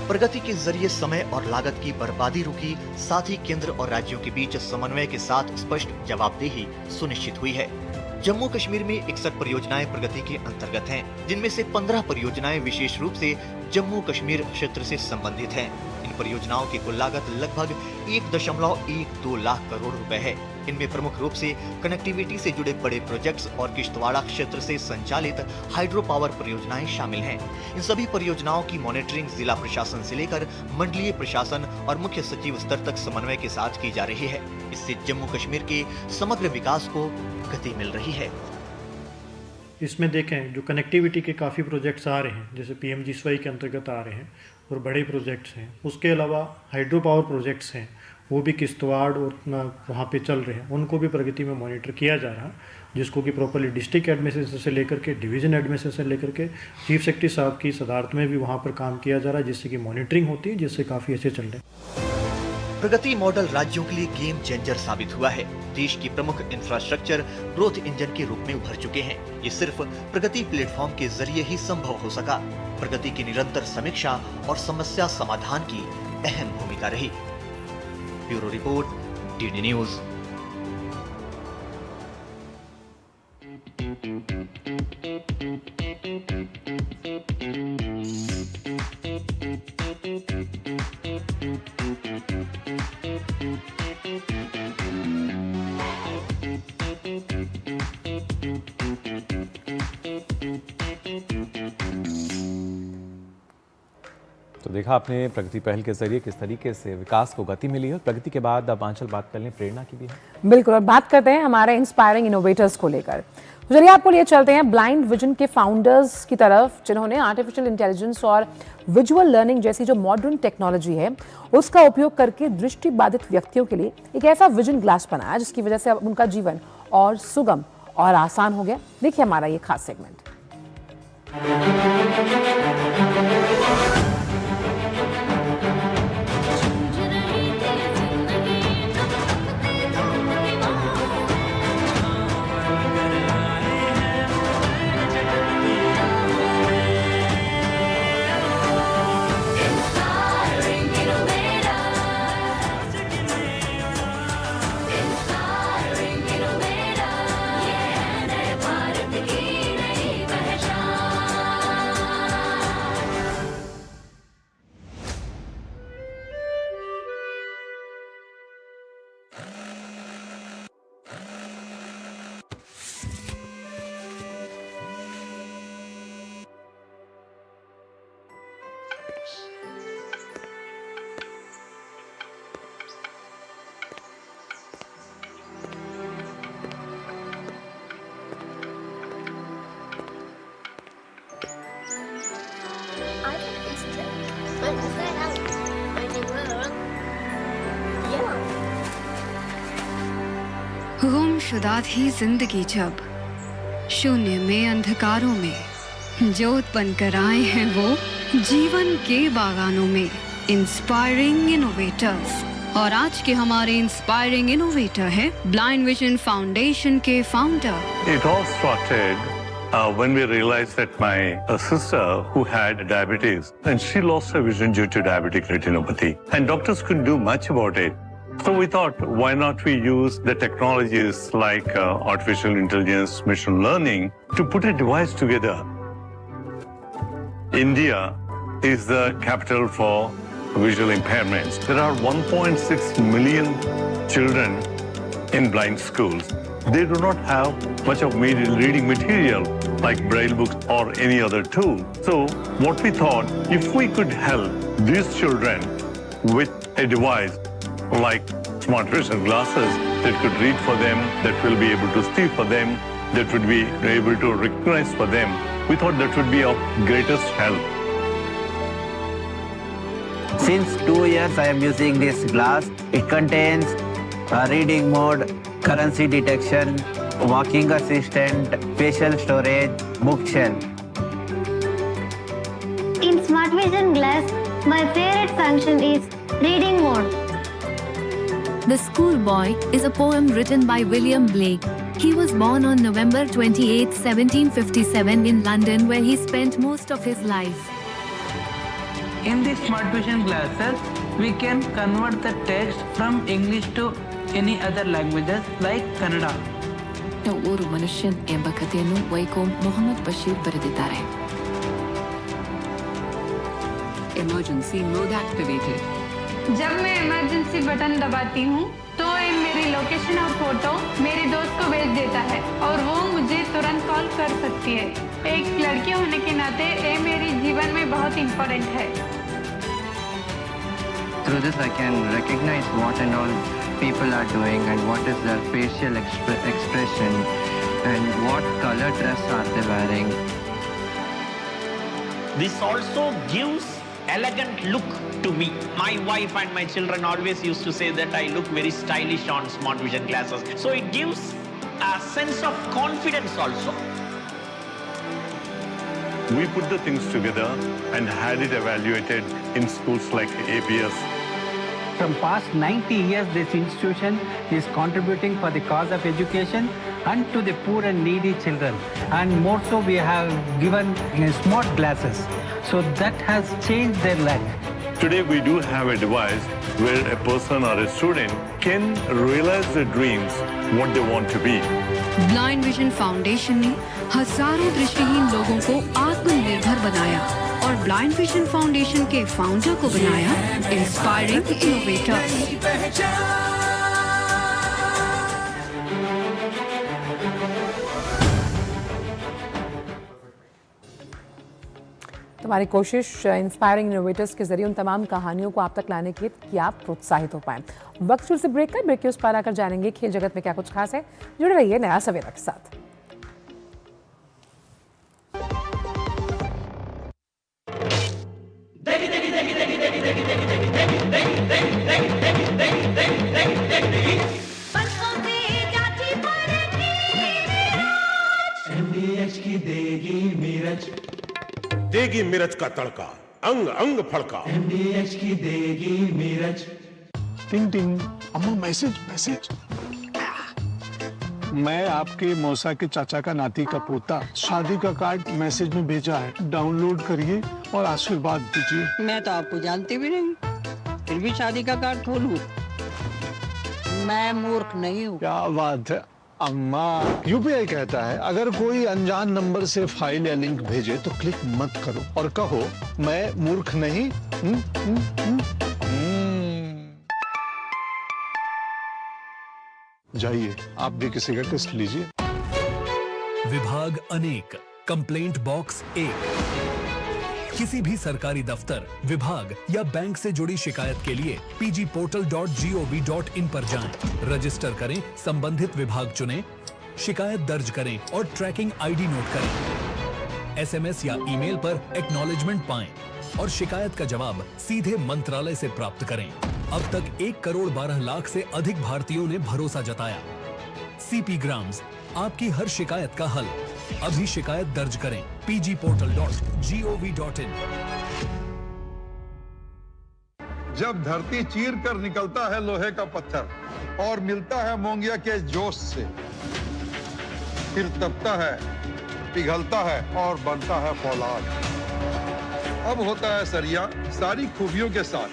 प्रगति के जरिए समय और लागत की बर्बादी रुकी, साथ ही केंद्र और राज्यों के बीच समन्वय के साथ स्पष्ट जवाबदेही सुनिश्चित हुई है। जम्मू कश्मीर में 61 परियोजनाएं प्रगति के अंतर्गत हैं, जिनमें से 15 परियोजनाएं विशेष रूप से जम्मू कश्मीर क्षेत्र से संबंधित हैं। इन परियोजनाओं की कुल लागत लगभग 1.12 लाख करोड़ रुपए है। इनमें प्रमुख रूप से कनेक्टिविटी से जुड़े बड़े प्रोजेक्ट्स और किश्तवाड़ा क्षेत्र से संचालित हाइड्रो पावर परियोजनाएं शामिल हैं। इन सभी परियोजनाओं की मॉनिटरिंग जिला प्रशासन से लेकर मंडलीय प्रशासन और मुख्य सचिव स्तर तक समन्वय के साथ की जा रही है। इससे जम्मू कश्मीर के समग्र विकास को गति मिल रही है। इसमें देखें जो कनेक्टिविटी के काफ़ी प्रोजेक्ट्स आ रहे हैं, जैसे PMGSY के अंतर्गत आ रहे हैं और बड़े प्रोजेक्ट्स हैं। उसके अलावा हाइड्रो पावर प्रोजेक्ट्स हैं, वो भी किश्तवाड़ और वहाँ पे चल रहे हैं, उनको भी प्रगति में मॉनिटर किया जा रहा है, जिसको कि प्रॉपरली डिस्ट्रिक्ट एडमिनिस्ट्रेशन से लेकर के डिवीजन एडमिनिस्ट्रेशन से लेकर के चीफ सेक्रेटरी साहब की सदारत में भी वहाँ पर काम किया जा रहा है, जिससे कि मॉनिटरिंग होती है, जिससे काफ़ी अच्छे चल रहे हैं। प्रगति मॉडल राज्यों के लिए गेम चेंजर साबित हुआ है। देश की प्रमुख इंफ्रास्ट्रक्चर ग्रोथ इंजन के रूप में उभर चुके हैं। ये सिर्फ प्रगति प्लेटफॉर्म के जरिए ही संभव हो सका। प्रगति की निरंतर समीक्षा और समस्या समाधान की अहम भूमिका रही। Bureau report, DD news. तो देखा आपने प्रगति पहल के जरिए किस तरीके से विकास को गति मिली है। प्रगति के बाद अब आंचल बात कर लें प्रेरणा की भी है। बिल्कुल, और बात करते हैं हमारे इंस्पायरिंग इनोवेटर्स को लेकर। चलिए आपको लिए चलते हैं ब्लाइंड विजन के फाउंडर्स की तरफ, जिन्होंने आर्टिफिशियल इंटेलिजेंस और विजुअल लर्निंग जैसी जो मॉडर्न टेक्नोलॉजी है उसका उपयोग करके दृष्टिबाधित व्यक्तियों के लिए एक ऐसा विजन ग्लास बनाया जिसकी वजह से अब उनका जीवन और सुगम और आसान हो गया। देखिए हमारा ये खास सेगमेंट। गुमशुदा थी जिंदगी जब शून्य में अंधकारों में जोत बनकर आए हैं वो जीवन के बागानों में इंस्पायरिंग इनोवेटर्स। और आज के हमारे इंस्पायरिंग इनोवेटर है ब्लाइंड विजन फाउंडेशन के founder. It all started when we realized that my sister who had diabetes and she lost her vision due to diabetic retinopathy and doctors couldn't do much about it. So we thought, why not we use the technologies like artificial intelligence, machine learning to put a device together. India is the capital for visual impairments. There are 1.6 million children in blind schools. They do not have much of reading material like braille books or any other tool. So what we thought, if we could help these children with a device like smart vision glasses that could read for them, that will be able to see for them, that would be able to recognize for them, we thought that would be of greatest help. Since 2 years I am using this glass. It contains a reading mode, currency detection, walking assistant, facial storage, bookshelf. In Smart Vision Glass, my favorite function is reading mode. The Schoolboy is a poem written by William Blake. He was born on November 28, 1757 in London, where he spent most of his life. In the Smart Vision glasses, we can convert the text from English to any other languages like Kannada. ಓರ್ವ ಮನುಷ್ಯನ್ ಎಂಬ ಕಥೆಯನ್ನು ವೈಕೋಮ್ ಮೊಹಮ್ಮದ್ ಬಶೀರ್ ಬರೆದಿದ್ದಾರೆ. Emergency mode activated. जब मैं emergency button दबाती हूँ तो ये मेरी लोकेशन और फोटो मेरे दोस्त को भेज देता है और वो मुझे तुरंत कॉल कर सकती है। एक लड़की होने के नाते ये मेरे जीवन में बहुत इम्पोर्टेंट है। Through this I can recognize what and all people are doing and what is their facial expression and what color dress are they wearing. This also gives elegant look to me. My wife and my children always used to say that I look very stylish on Smart Vision glasses. So it gives a sense of confidence also. We put the things together and had it evaluated in schools like APS. From past 90 years, this institution is contributing for the cause of education and to the poor and needy children. And more so, we have given smart glasses. So that has changed their life. Today we do have a device where a person or a student can realize their dreams, what they want to be. Blind vision foundation ने हजारों दृष्टिहीन लोगों को आत्मनिर्भर बनाया और blind vision foundation के founder को बनाया इंस्पायरिंग इनोवेटर। हमारी कोशिश इंस्पायरिंग इनोवेटर्स के जरिए उन तमाम कहानियों को आप तक लाने की कि आप प्रोत्साहित हो पाएं। वक्त फिर से ब्रेक का, ब्रेक के उस पार आकर जानेंगे खेल जगत में क्या कुछ खास है। जुड़े रहिए नया सवेरा के साथ। देगी मिर्च का तड़का, अंग अंग फड़का। MDH की देगी मिर्च। टिंग टिंग, अम्मा मैसेज। मैं आपके मौसा के चाचा का नाती का पोता, शादी का कार्ड मैसेज में भेजा है, डाउनलोड करिए और आशीर्वाद दीजिए। मैं तो आपको जानती भी नहीं, फिर भी शादी का कार्ड खोलूं? मैं मूर्ख नहीं हूँ। क्या बात है अम्मा। यूपीआई कहता है अगर कोई अनजान नंबर से फाइल या लिंक भेजे तो क्लिक मत करो और कहो मैं मूर्ख नहीं। जाइए आप भी किसी का टेस्ट लीजिए। विभाग अनेक, कंप्लेंट बॉक्स 1। किसी भी सरकारी दफ्तर, विभाग या बैंक से जुड़ी शिकायत के लिए pgportal.gov.in पर जाएं, रजिस्टर करें, संबंधित विभाग चुनें, शिकायत दर्ज करें और ट्रैकिंग आईडी नोट करें। एसएमएस या ईमेल पर एक्नॉलेजमेंट पाएं और शिकायत का जवाब सीधे मंत्रालय से प्राप्त करें। अब तक 1 करोड़ 12 लाख से अधिक भारतीयों ने भरोसा जताया। सीपी ग्राम्स, आपकी हर शिकायत का हल। अभी शिकायत दर्ज करें pgportal.gov.in। जब धरती चीर कर निकलता है लोहे का पत्थर और मिलता है मोंगिया के जोश से, फिर तपता है, पिघलता है और बनता है फौलाद। अब होता है सरिया सारी खूबियों के साथ।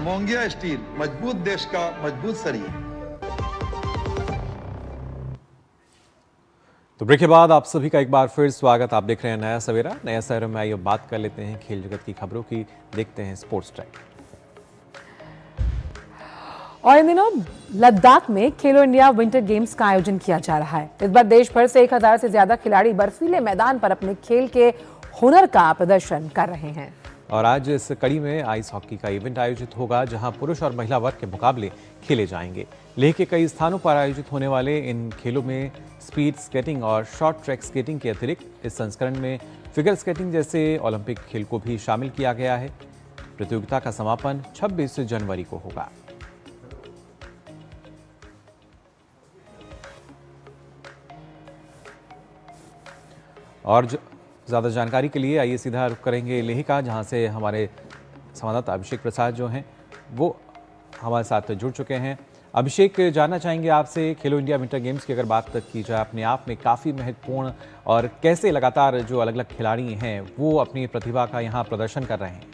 मोंगिया स्टील, मजबूत देश का मजबूत सरिया। तो ब्रेक के बाद आप सभी का एक बार फिर स्वागत। आप देख रहे हैं नया सवेरा। नया सवेरा में आइए बात कर लेते हैं खेल जगत की खबरों की। देखते हैं स्पोर्ट्स ट्रैक। और इन दिनों लद्दाख में खेलो इंडिया विंटर गेम्स का आयोजन किया जा रहा है। इस बार देश भर से 1000 से ज्यादा खिलाड़ी बर्फीले मैदान पर अपने खेल के हुनर का प्रदर्शन कर रहे हैं। और आज इस कड़ी में आइस हॉकी का इवेंट आयोजित होगा, जहां पुरुष और महिला वर्ग के मुकाबले खेले जाएंगे। लेह के कई स्थानों पर आयोजित होने वाले इन खेलों में स्पीड स्केटिंग और शॉर्ट ट्रैक स्केटिंग के अतिरिक्त इस संस्करण में फिगर स्केटिंग जैसे ओलंपिक खेल को भी शामिल किया गया है। प्रतियोगिता का समापन 26 जनवरी को होगा। और ज़्यादा जानकारी के लिए आइए सीधा रुख करेंगे लेह का, जहां से हमारे संवाददाता अभिषेक प्रसाद जो हैं वो हमारे साथ जुड़ चुके हैं। अभिषेक, जानना चाहेंगे आपसे, खेलो इंडिया विंटर गेम्स की अगर बात की जाए, अपने आप में काफ़ी महत्वपूर्ण और कैसे लगातार जो अलग अलग खिलाड़ी हैं वो अपनी प्रतिभा का यहाँ प्रदर्शन कर रहे हैं।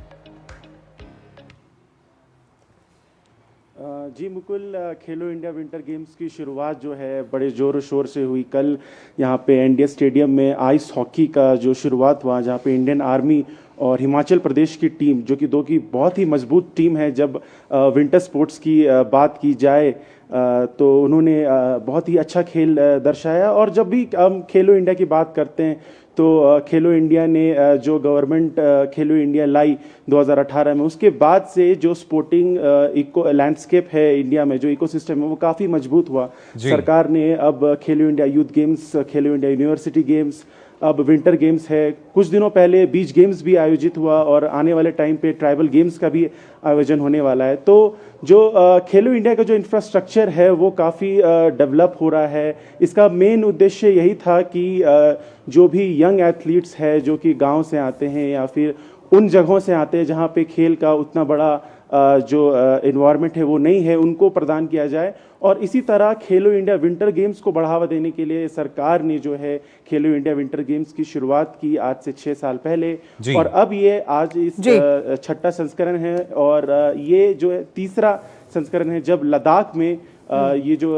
जी मुकुल, खेलो इंडिया विंटर गेम्स की शुरुआत जो है बड़े ज़ोर शोर से हुई। कल यहाँ पे एनडीए स्टेडियम में आइस हॉकी का जो शुरुआत हुआ, जहाँ पे इंडियन आर्मी और हिमाचल प्रदेश की टीम, जो कि दो की बहुत ही मजबूत टीम है जब विंटर स्पोर्ट्स की बात की जाए, तो उन्होंने बहुत ही अच्छा खेल दर्शाया। और जब भी हम खेलो इंडिया की बात करते हैं तो खेलो इंडिया ने जो गवर्नमेंट खेलो इंडिया लाई 2018 में, उसके बाद से जो स्पोर्टिंग इको लैंडस्केप है इंडिया में, जो इकोसिस्टम है, वो काफ़ी मजबूत हुआ। सरकार ने अब खेलो इंडिया यूथ गेम्स, खेलो इंडिया यूनिवर्सिटी गेम्स, अब विंटर गेम्स है। कुछ दिनों पहले बीच गेम्स भी आयोजित हुआ और आने वाले टाइम पे ट्राइबल गेम्स का भी आयोजन होने वाला है। तो जो खेलो इंडिया का जो इंफ्रास्ट्रक्चर है वो काफ़ी डेवलप हो रहा है। इसका मेन उद्देश्य यही था कि जो भी यंग एथलीट्स है जो कि गांव से आते हैं या फिर उन जगहों से आते हैं जहाँ पे खेल का उतना बड़ा जो इन्वायरमेंट है वो नहीं है, उनको प्रदान किया जाए। और इसी तरह खेलो इंडिया विंटर गेम्स को बढ़ावा देने के लिए सरकार ने जो है खेलो इंडिया विंटर गेम्स की शुरुआत की आज से 6 साल पहले, और अब ये आज इस 6ठा संस्करण है, और ये जो है 3रा संस्करण है जब लद्दाख में ये जो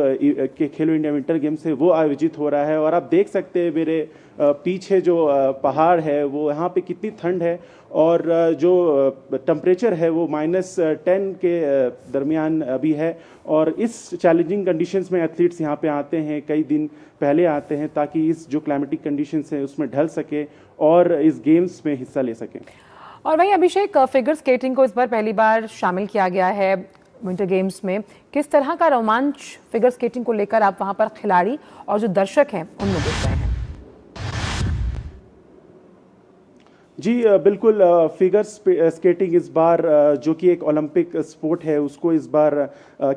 खेलो इंडिया विंटर गेम्स है वो आयोजित हो रहा है। और आप देख सकते हैं मेरे पीछे जो पहाड़ है वो यहाँ पे कितनी ठंड है, और जो टेम्परेचर है वो -10 के दरमियान अभी है। और इस चैलेंजिंग कंडीशंस में एथलीट्स यहाँ पे आते हैं, कई दिन पहले आते हैं ताकि इस जो क्लाइमेटिक कंडीशंस हैं उसमें ढल सके और इस गेम्स में हिस्सा ले सकें। और वहीं अभिषेक, फिगर स्केटिंग को इस बार पहली बार शामिल किया गया है विंटर गेम्स में। किस तरह का रोमांच फिगर स्केटिंग को लेकर आप वहां पर खिलाड़ी और जो दर्शक हैं उनमें देख रहे हैं? जी बिल्कुल, फिगर स्केटिंग इस बार जो कि एक ओलंपिक स्पोर्ट है उसको इस बार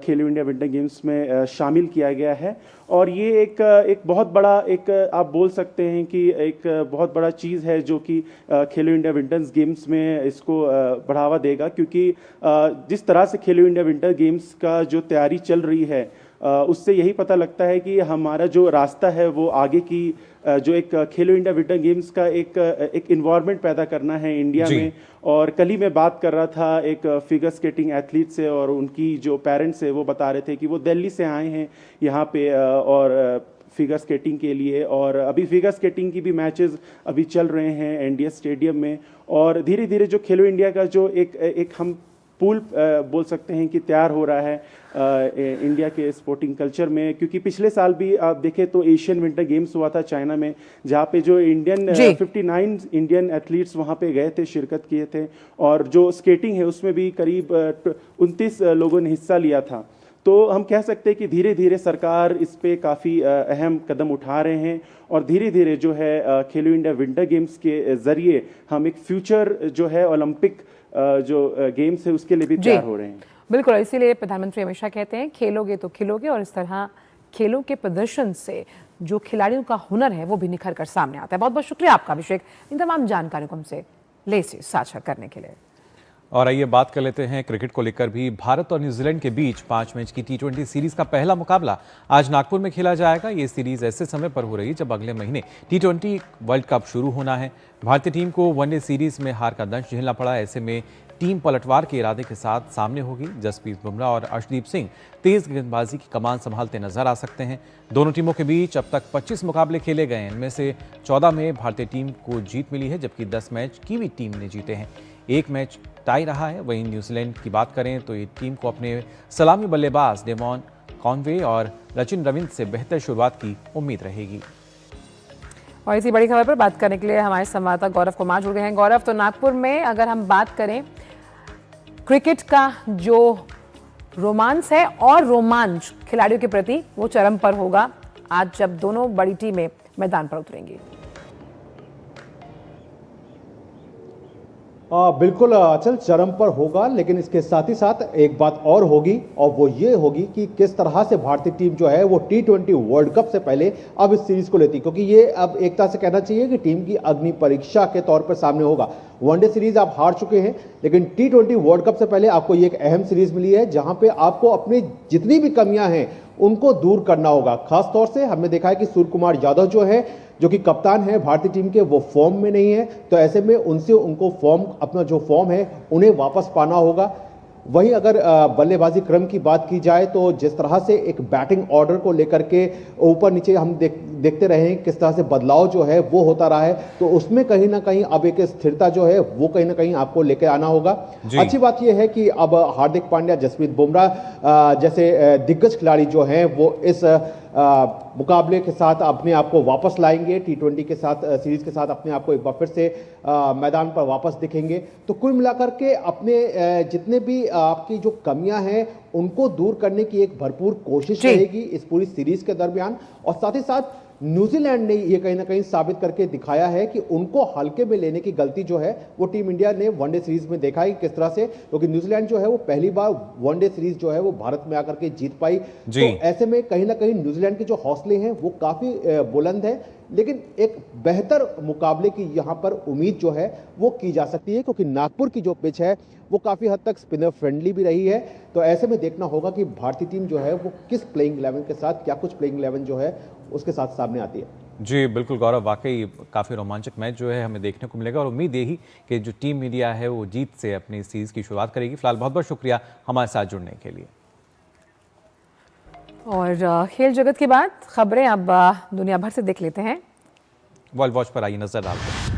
खेलो इंडिया विंटर गेम्स में शामिल किया गया है। और ये एक बहुत बड़ा आप बोल सकते हैं कि एक बहुत बड़ा चीज़ है जो कि खेलो इंडिया विंटर गेम्स में इसको बढ़ावा देगा, क्योंकि जिस तरह से खेलो इंडिया विंटर गेम्स का जो तैयारी चल रही है उससे यही पता लगता है कि हमारा जो रास्ता है वो आगे की जो एक खेलो इंडिया विंटर गेम्स का एक इन्वायरमेंट पैदा करना है इंडिया में। और कल ही मैं बात कर रहा था एक फिगर स्केटिंग एथलीट से, और उनकी जो पेरेंट्स है वो बता रहे थे कि वो दिल्ली से आए हैं यहाँ पे और फिगर स्केटिंग के लिए, और अभी फिगर स्केटिंग की भी मैचेस अभी चल रहे हैं एनडीएस स्टेडियम में। और धीरे धीरे जो खेलो इंडिया का जो एक हम पूल बोल सकते हैं कि तैयार हो रहा है इंडिया के स्पोर्टिंग कल्चर में, क्योंकि पिछले साल भी आप देखें तो एशियन विंटर गेम्स हुआ था चाइना में, जहाँ पे जो 59 इंडियन एथलीट्स वहाँ पे गए थे, शिरकत किए थे, और जो स्केटिंग है उसमें भी करीब 29 लोगों ने हिस्सा लिया था। तो हम कह सकते हैं कि धीरे धीरे सरकार इस पे काफ़ी अहम कदम उठा रहे हैं, और धीरे धीरे जो है खेलो इंडिया विंटर गेम्स के ज़रिए हम एक फ्यूचर जो है ओलंपिक जो गेम्स है उसके लिए भी तैयार हो रहे हैं। बिल्कुल, इसीलिए प्रधानमंत्री हमेशा कहते हैं खेलोगे तो खिलोगे, और इस तरह खेलों के प्रदर्शन से जो खिलाड़ियों का हुनर है वो भी निखर कर सामने आता है। बहुत बहुत शुक्रिया आपका अभिषेक, इन तमाम जानकारियों को हमसे लेसे साझा करने के लिए। और आइए बात कर लेते हैं क्रिकेट को लेकर भी। भारत और न्यूजीलैंड के बीच 5 मैच की T20 सीरीज का पहला मुकाबला आज नागपुर में खेला जाएगा। ये सीरीज ऐसे समय पर हो रही है जब अगले महीने T20 वर्ल्ड कप शुरू होना है। भारतीय टीम को वनडे सीरीज में हार का दंश झेलना पड़ा। ऐसे में टीम पलटवार के इरादे के साथ सामने होगी। जसप्रीत बुमराह और अर्शदीप सिंह तेज गेंदबाजी की कमान संभालते नजर आ सकते हैं। दोनों टीमों के बीच अब तक 25 मुकाबले खेले गए हैं। इनमें से 14 में भारतीय टीम को जीत मिली है, जबकि 10 मैच कीवी टीम ने जीते हैं। एक मैच टाई रहा है। वहीं न्यूजीलैंड की बात करें तो ये टीम को अपने सलामी बल्लेबाज डेमॉन कॉनवे और सचिन रविंद्र से बेहतर शुरुआत की उम्मीद रहेगी। और इसी बड़ी खबर पर बात करने के लिए हमारे संवाददाता गौरव कुमार जुड़ गए हैं। गौरव, तो नागपुर में अगर हम बात करें क्रिकेट का जो रोमांस है और रोमांच खिलाड़ियों के प्रति वो चरम पर होगा आज जब दोनों बड़ी टीमें मैदान पर उतरेंगी। बिल्कुल अचल, चरम पर होगा, लेकिन इसके साथ ही साथ एक बात और होगी, और वो ये होगी कि किस तरह से भारतीय टीम जो है वो T20 वर्ल्ड कप से पहले अब इस सीरीज को लेती, क्योंकि ये अब एक तरह से कहना चाहिए कि टीम की अग्नि परीक्षा के तौर पर सामने होगा। वनडे सीरीज आप हार चुके हैं, लेकिन T20 वर्ल्ड कप से पहले आपको ये एक अहम सीरीज मिली है जहां पे आपको अपनी जितनी भी कमियां हैं उनको दूर करना होगा। खास तौर से हमने देखा है कि सूर्य कुमार यादव जो है, जो कि कप्तान है भारतीय टीम के, वो फॉर्म में नहीं है, तो ऐसे में उनको अपना जो फॉर्म है उन्हें वापस पाना होगा। वहीं अगर बल्लेबाजी क्रम की बात की जाए तो जिस तरह से एक बैटिंग ऑर्डर को लेकर के ऊपर नीचे हम देखते रहे हैं किस तरह से बदलाव जो है वो होता रहा है, तो उसमें कहीं ना कहीं अब एक स्थिरता जो है वो कहीं ना कहीं आपको लेकर आना होगा। अच्छी बात यह है कि अब हार्दिक पांड्या, जसप्रीत बुमराह जैसे दिग्गज खिलाड़ी जो हैं वो इस मुकाबले के साथ अपने आप को वापस लाएंगे। T20 के साथ सीरीज के साथ अपने आप को एक बार फिर से मैदान पर वापस दिखेंगे। तो कुल मिलाकर के अपने जितने भी आपकी जो कमियां हैं उनको दूर करने की एक भरपूर कोशिश रहेगी इस पूरी सीरीज के दरमियान। और साथ ही साथ न्यूजीलैंड ने ये कहीं ना कहीं साबित करके दिखाया है कि उनको हल्के में लेने की गलती जो है वो टीम इंडिया ने वनडे सीरीज में देखा है किस तरह से, क्योंकि न्यूजीलैंड जो है वो पहली बार वनडे सीरीज जो है वो भारत में आकर के जीत पाई। तो ऐसे में कहीं ना कहीं न्यूजीलैंड के जो हौसले हैं वो काफी बुलंद है। लेकिन एक बेहतर मुकाबले की यहाँ पर उम्मीद जो है वो की जा सकती है, क्योंकि नागपुर की जो पिच है वो काफ़ी हद तक स्पिनर फ्रेंडली भी रही है। तो ऐसे में देखना होगा कि भारतीय टीम जो है वो किस प्लेइंग 11 के साथ, क्या कुछ प्लेइंग 11 जो है उसके साथ सामने आती है। जी बिल्कुल गौरव, वाकई काफ़ी रोमांचक मैच जो है हमें देखने को मिलेगा और उम्मीद यही कि जो टीम इंडिया है वो जीत से अपनी सीरीज की शुरुआत करेगी। फिलहाल बहुत बहुत शुक्रिया हमारे साथ जुड़ने के लिए। और खेल जगत की बात खबरें अब दुनिया भर से देख लेते हैं। वर्ल्ड वॉच पर आइए नजर डालते हैं।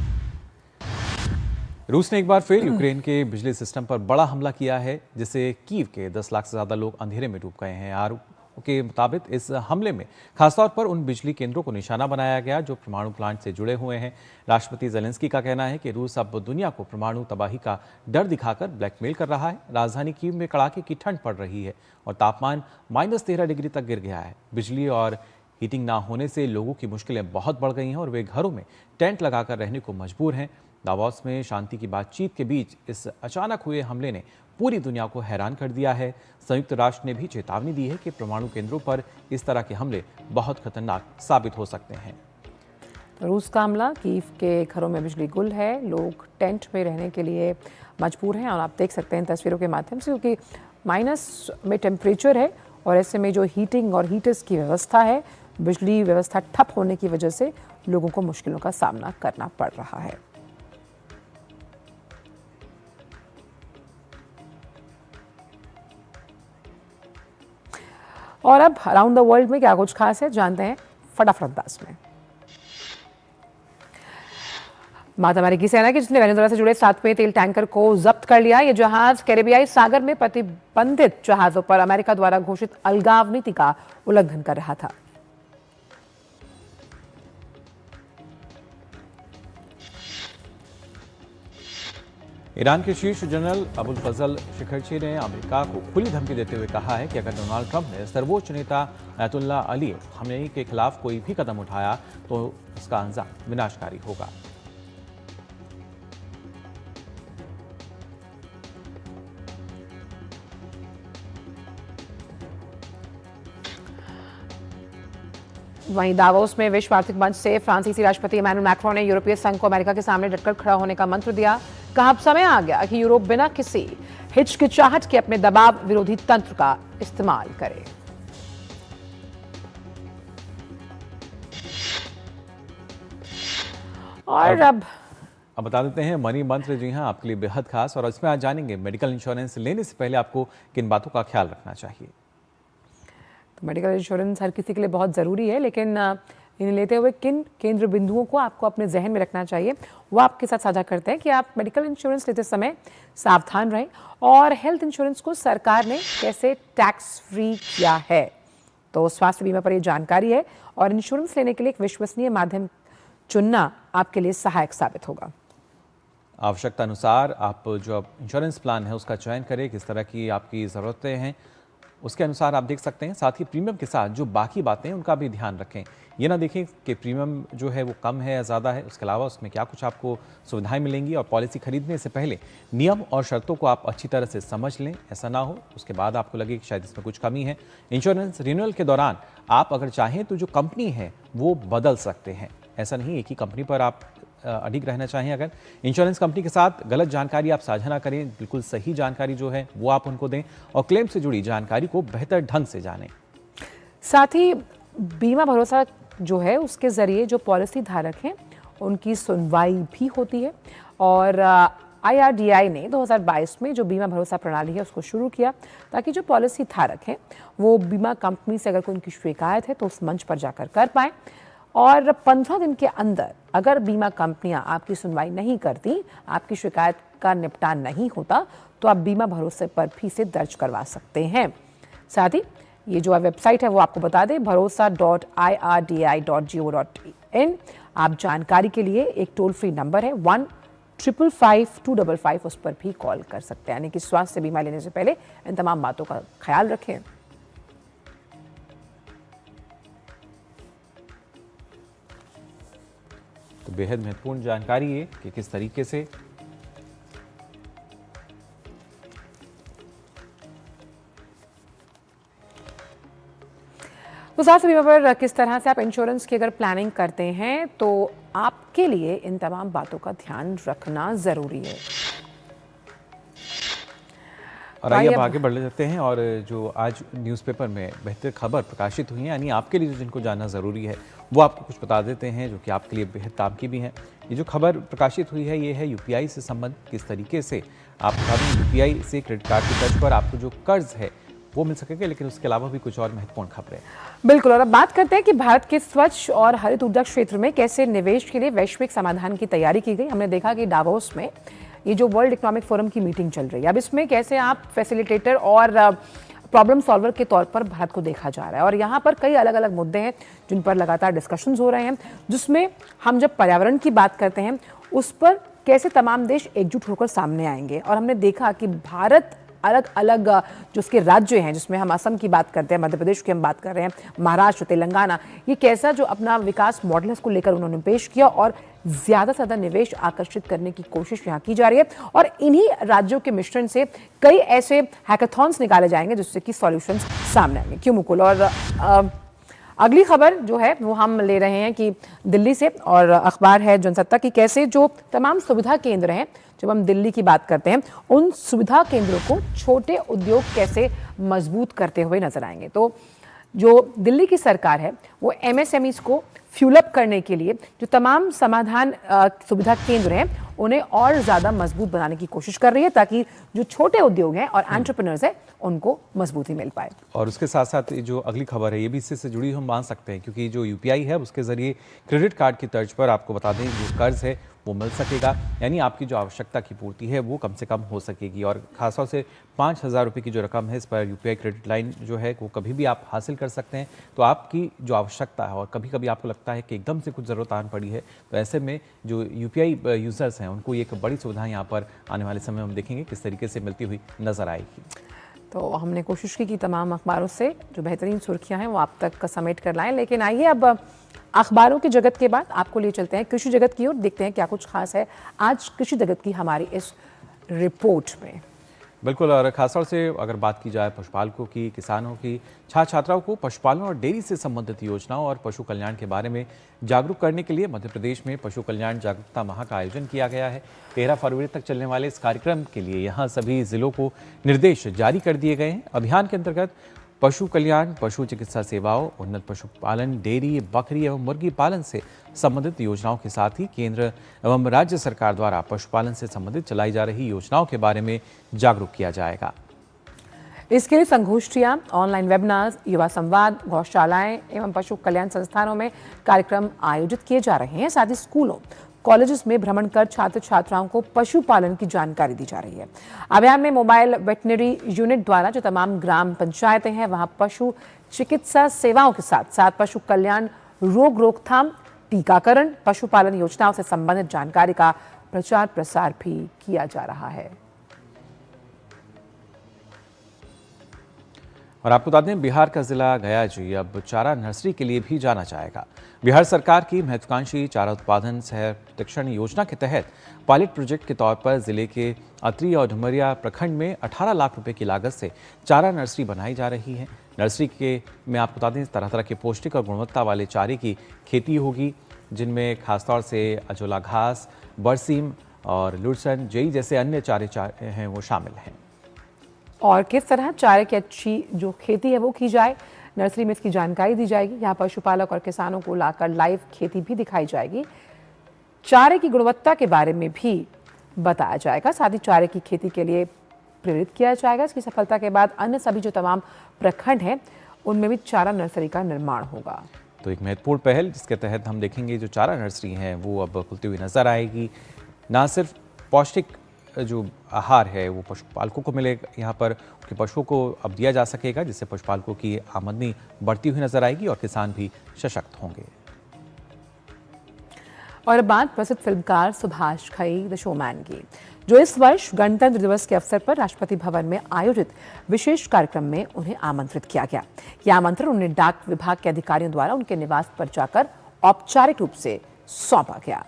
रूस ने एक बार फिर यूक्रेन के बिजली सिस्टम पर बड़ा हमला किया है, जिससे कीव के 10 लाख से ज़्यादा लोग अंधेरे में डूब गए हैं। आरोपों के मुताबिक इस हमले में खासतौर पर उन बिजली केंद्रों को निशाना बनाया गया जो परमाणु प्लांट से जुड़े हुए हैं। राष्ट्रपति ज़ेलेंस्की का कहना है कि रूस अब दुनिया को परमाणु तबाही का डर दिखाकर ब्लैकमेल कर रहा है। राजधानी कीव में कड़ाके की ठंड पड़ रही है और तापमान -13 डिग्री तक गिर गया है। बिजली और हीटिंग ना होने से लोगों की मुश्किलें बहुत बढ़ गई हैं और वे घरों में टेंट लगाकर रहने को मजबूर हैं। दावोस में शांति की बातचीत के बीच इस अचानक हुए हमले ने पूरी दुनिया को हैरान कर दिया है। संयुक्त राष्ट्र ने भी चेतावनी दी है कि परमाणु केंद्रों पर इस तरह के हमले बहुत खतरनाक साबित हो सकते हैं। रूस का हमला, कीव के घरों में बिजली गुल है, लोग टेंट में रहने के लिए मजबूर हैं और आप देख सकते हैं तस्वीरों के माध्यम से, क्योंकि माइनस में टेम्परेचर है और ऐसे में जो हीटिंग और हीटर्स की व्यवस्था है, बिजली व्यवस्था ठप होने की वजह से लोगों को मुश्किलों का सामना करना पड़ रहा है। और अब अराउंड द वर्ल्ड में क्या कुछ खास है जानते हैं फटाफट अंदाज में। बात अमेरिकी सेना की, जिसने वेनेजुएला से जुड़े 7वें तेल टैंकर को जब्त कर लिया। ये जहाज कैरेबियाई सागर में प्रतिबंधित जहाजों पर अमेरिका द्वारा घोषित अलगाव नीति का उल्लंघन कर रहा था। ईरान के शीर्ष जनरल अबुल फजल शिखरची ने अमेरिका को खुली धमकी देते हुए कहा है कि अगर डोनाल्ड ट्रंप ने सर्वोच्च नेता अयतुल्ला अली खमेनी के खिलाफ कोई भी कदम उठाया तो उसका अंजाम विनाशकारी होगा। वहीं दावोस में विश्व आर्थिक मंच से फ्रांसीसी राष्ट्रपति इमैनुअल मैक्रोन ने यूरोपीय संघ को अमेरिका के सामने डटकर खड़ा होने का मंत्र दिया। कहा अब समय आ गया कि यूरोप बिना किसी हिचकिचाहट के अपने दबाव विरोधी तंत्र का इस्तेमाल करे। और अब बता देते हैं मनी मंत्र, जी हां, आपके लिए बेहद खास, और इसमें आज जानेंगे मेडिकल इंश्योरेंस लेने से पहले आपको किन बातों का ख्याल रखना चाहिए। तो मेडिकल इंश्योरेंस हर किसी के लिए बहुत ज़रूरी है, लेकिन इन्हें लेते हुए किन केंद्र बिंदुओं को आपको अपने जहन में रखना चाहिए वो आपके साथ साझा करते हैं कि आप मेडिकल इंश्योरेंस लेते समय सावधान रहें और हेल्थ इंश्योरेंस को सरकार ने कैसे टैक्स फ्री किया है। तो स्वास्थ्य बीमा पर ये जानकारी है और इंश्योरेंस लेने के लिए एक विश्वसनीय माध्यम चुनना आपके लिए सहायक साबित होगा। आवश्यकता अनुसार आप जो इंश्योरेंस प्लान है उसका चयन करें, किस तरह की आपकी ज़रूरतें हैं उसके अनुसार आप देख सकते हैं। साथ ही प्रीमियम के साथ जो बाकी बातें हैं उनका भी ध्यान रखें। ये ना देखें कि प्रीमियम जो है वो कम है या ज़्यादा है, उसके अलावा उसमें क्या कुछ आपको सुविधाएं मिलेंगी। और पॉलिसी खरीदने से पहले नियम और शर्तों को आप अच्छी तरह से समझ लें, ऐसा ना हो उसके बाद आपको लगे कि शायद इसमें कुछ कमी है। इंश्योरेंस रिन्यूअल के दौरान आप अगर चाहें तो जो कंपनी है वो बदल सकते हैं, ऐसा नहीं एक ही कंपनी पर आप अडिग रहना चाहें। अगर इंश्योरेंस कंपनी के साथ गलत जानकारी आप साझा ना करें, बिल्कुल सही जानकारी जो है वो आप उनको दें और क्लेम से जुड़ी जानकारी को बेहतर ढंग से जानें। साथ ही बीमा भरोसा जो है उसके जरिए जो पॉलिसी धारक हैं उनकी सुनवाई भी होती है और IRDAI ने 2022 में जो बीमा भरोसा प्रणाली है उसको शुरू किया ताकि जो पॉलिसी धारक हैं वो बीमा कंपनी से अगर कोई उनकी शिकायत है तो उस मंच पर जाकर कर पाएँ और 15 दिन के अंदर अगर बीमा कंपनियां आपकी सुनवाई नहीं करती, आपकी शिकायत का निपटान नहीं होता, तो आप बीमा भरोसे पर भी से दर्ज करवा सकते हैं। साथ ही ये जो वेबसाइट है वो आपको बता दें, bharosa.irdai.go.in। आप जानकारी के लिए एक टोल फ्री नंबर है 1-555-255, उस पर भी कॉल कर सकते हैं। यानी कि स्वास्थ्य बीमा लेने से पहले इन तमाम बातों का ख्याल रखें। तो बेहद महत्वपूर्ण जानकारी है कि किस तरीके से तो स्वास्थ्य बीमा पर किस तरह से आप इंश्योरेंस की अगर प्लानिंग करते हैं तो आपके लिए इन तमाम बातों का ध्यान रखना जरूरी है। और आइए अब आगे बढ़ जाते हैं और जो आज न्यूज़पेपर में बेहतर खबर प्रकाशित हुई है, यानी आपके लिए जिनको जानना ज़रूरी है वो आपको कुछ बता देते हैं जो कि आपके लिए बेहद काम की भी हैं। ये जो खबर प्रकाशित हुई है ये है यूपीआई से संबंधित किस तरीके से आप यूपीआई से क्रेडिट कार्ड की तर्ज पर आपको जो कर्ज है वो मिल सकेगा, लेकिन उसके अलावा भी कुछ और महत्वपूर्ण खबरें। बिल्कुल, और अब बात करते हैं कि भारत के स्वच्छ और हरित ऊर्जा क्षेत्र में कैसे निवेश के लिए वैश्विक समाधान की तैयारी की गई। हमने देखा कि डावोस में ये जो वर्ल्ड इकोनॉमिक फोरम की मीटिंग चल रही है, अब इसमें कैसे आप फैसिलिटेटर और प्रॉब्लम सॉल्वर के तौर पर भारत को देखा जा रहा है। और यहाँ पर कई अलग अलग मुद्दे हैं जिन पर लगातार डिस्कशंस हो रहे हैं, जिसमें हम जब पर्यावरण की बात करते हैं उस पर कैसे तमाम देश एकजुट होकर सामने आएंगे। और हमने देखा कि भारत अलग अलग जो उसके राज्य हैं, जिसमें हम असम की बात करते हैं, मध्य प्रदेश की हम बात कर रहे हैं, महाराष्ट्र, तेलंगाना, ये कैसा जो अपना विकास मॉडल है उसको लेकर उन्होंने पेश किया और ज़्यादा से ज़्यादा निवेश आकर्षित करने की कोशिश यहाँ की जा रही है। और इन्हीं राज्यों के मिश्रण से कई ऐसे हैकाथॉन्स निकाले जाएंगे जिससे कि सॉल्यूशंस सामने आएंगे। क्यों मुकुल? और अगली खबर जो है वो हम ले रहे हैं कि दिल्ली से, और अखबार है जनसत्ता की, कैसे जो तमाम सुविधा केंद्र हैं, जब हम दिल्ली की बात करते हैं उन सुविधा केंद्रों को छोटे उद्योग कैसे मजबूत करते हुए नजर आएंगे। तो जो दिल्ली की सरकार है वो एमएसएमईज को फ्यूलअप करने के लिए जो तमाम समाधान सुविधा केंद्र हैं उन्हें और ज़्यादा मजबूत बनाने की कोशिश कर रही है ताकि जो छोटे उद्योग हैं और एंटरप्रेन्योर्स हैं उनको मजबूती मिल पाए। और उसके साथ साथ जो अगली खबर है ये भी इससे से जुड़ी हम मान सकते हैं, क्योंकि जो यूपीआई है उसके जरिए क्रेडिट कार्ड की तर्ज पर आपको बता दें जो कर्ज है वो मिल सकेगा, यानी आपकी जो आवश्यकता की पूर्ति है वो कम से कम हो सकेगी। और खासतौर से 5,000 रुपये की जो रकम है इस पर यूपीआई क्रेडिट लाइन जो है वो कभी भी आप हासिल कर सकते हैं। तो आपकी जो आवश्यकता है और कभी कभी आपको लगता है कि एकदम से कुछ ज़रूरत आन पड़ी है, तो ऐसे में जो यूपीआई यूज़र्स हैं उनको ये एक बड़ी सुविधा यहाँ पर आने वाले समय में हम देखेंगे किस तरीके से मिलती हुई नजर आएगी। तो हमने कोशिश की कि तमाम अखबारों से जो बेहतरीन सुर्खियां हैं वो आप तक समेट कर लाएं, लेकिन आइए अब अखबारों की जगत के बाद आपको लिए चलते हैं कृषि जगत की ओर, देखते हैं क्या कुछ खास है आज कृषि जगत की हमारी इस रिपोर्ट में। बिल्कुल, और खासतौर से अगर बात की जाए पशुपालकों की, किसानों की, छात्र छात्राओं को पशुपालन और डेयरी से संबंधित योजनाओं और पशु कल्याण के बारे में जागरूक करने के लिए मध्य प्रदेश में पशु कल्याण जागरूकता माह का आयोजन किया गया है। 13 फरवरी तक चलने वाले इस कार्यक्रम के लिए यहाँ सभी जिलों को निर्देश जारी कर दिए गए हैं। अभियान के अंतर्गत पशु कल्याण, पशु चिकित्सा सेवाओं, उन्नत पशुपालन, डेयरी, बकरी एवं मुर्गी पालन से संबंधित योजनाओं के साथ ही केंद्र एवं राज्य सरकार द्वारा पशुपालन से संबंधित चलाई जा रही योजनाओं के बारे में जागरूक किया जाएगा। इसके लिए संगोष्ठियां, ऑनलाइन वेबिनार्स, युवा संवाद, गौशालाएं एवं पशु कल्याण संस्थानों में कार्यक्रम आयोजित किए जा रहे हैं। साथ ही स्कूलों, कॉलेजेस में भ्रमण कर छात्र छात्राओं को पशुपालन की जानकारी दी जा रही है। अभियान में मोबाइल वेटनरी यूनिट द्वारा जो तमाम ग्राम पंचायतें हैं वहां पशु चिकित्सा सेवाओं के साथ साथ पशु कल्याण, रोग रोकथाम, टीकाकरण, पशुपालन योजनाओं से संबंधित जानकारी का प्रचार प्रसार भी किया जा रहा है। और आपको बता दें बिहार का जिला गया जी अब चारा नर्सरी के लिए भी जाना जाएगा। बिहार सरकार की महत्वाकांक्षी चारा उत्पादन सह प्रतिरक्षण योजना के तहत पायलट प्रोजेक्ट के तौर पर जिले के अतरी और डुमरिया प्रखंड में 18 लाख रुपए की लागत से चारा नर्सरी बनाई जा रही है। नर्सरी के में आपको बता दें तरह तरह के पौष्टिक और गुणवत्ता वाले चारे की खेती होगी, जिनमें खासतौर से अजोला घास, बरसीम और लुड़सन, जेई जैसे अन्य चारे हैं वो शामिल हैं। और किस तरह चारे की अच्छी जो खेती है वो की जाए, नर्सरी में इसकी जानकारी दी जाएगी। यहाँ पशुपालक और किसानों को लाकर लाइव खेती भी दिखाई जाएगी। चारे की गुणवत्ता के बारे में भी बताया जाएगा, साथ ही चारे की खेती के लिए प्रेरित किया जाएगा। इसकी सफलता के बाद अन्य सभी जो तमाम प्रखंड हैं उनमें भी चारा नर्सरी का निर्माण होगा। तो एक महत्वपूर्ण पहल जिसके तहत हम देखेंगे जो चारा नर्सरी है वो अब खुलती हुई नजर आएगी। ना सिर्फ पौष्टिक जो आहार है वो पशुपालकों को मिलेगा, यहाँ पर उनके पशुओं को अब दिया जा सकेगा, जिससे पशुपालकों की आमदनी बढ़ती हुई नजर आएगी और किसान भी सशक्त होंगे। और बात प्रसिद्ध फिल्मकार सुभाष घई द शोमैन की, जो इस वर्ष गणतंत्र दिवस के अवसर पर राष्ट्रपति भवन में आयोजित विशेष कार्यक्रम में उन्हें आमंत्रित किया गया। यह आमंत्रण उन्हें डाक विभाग के अधिकारियों द्वारा उनके निवास पर जाकर औपचारिक रूप से सौंपा गया।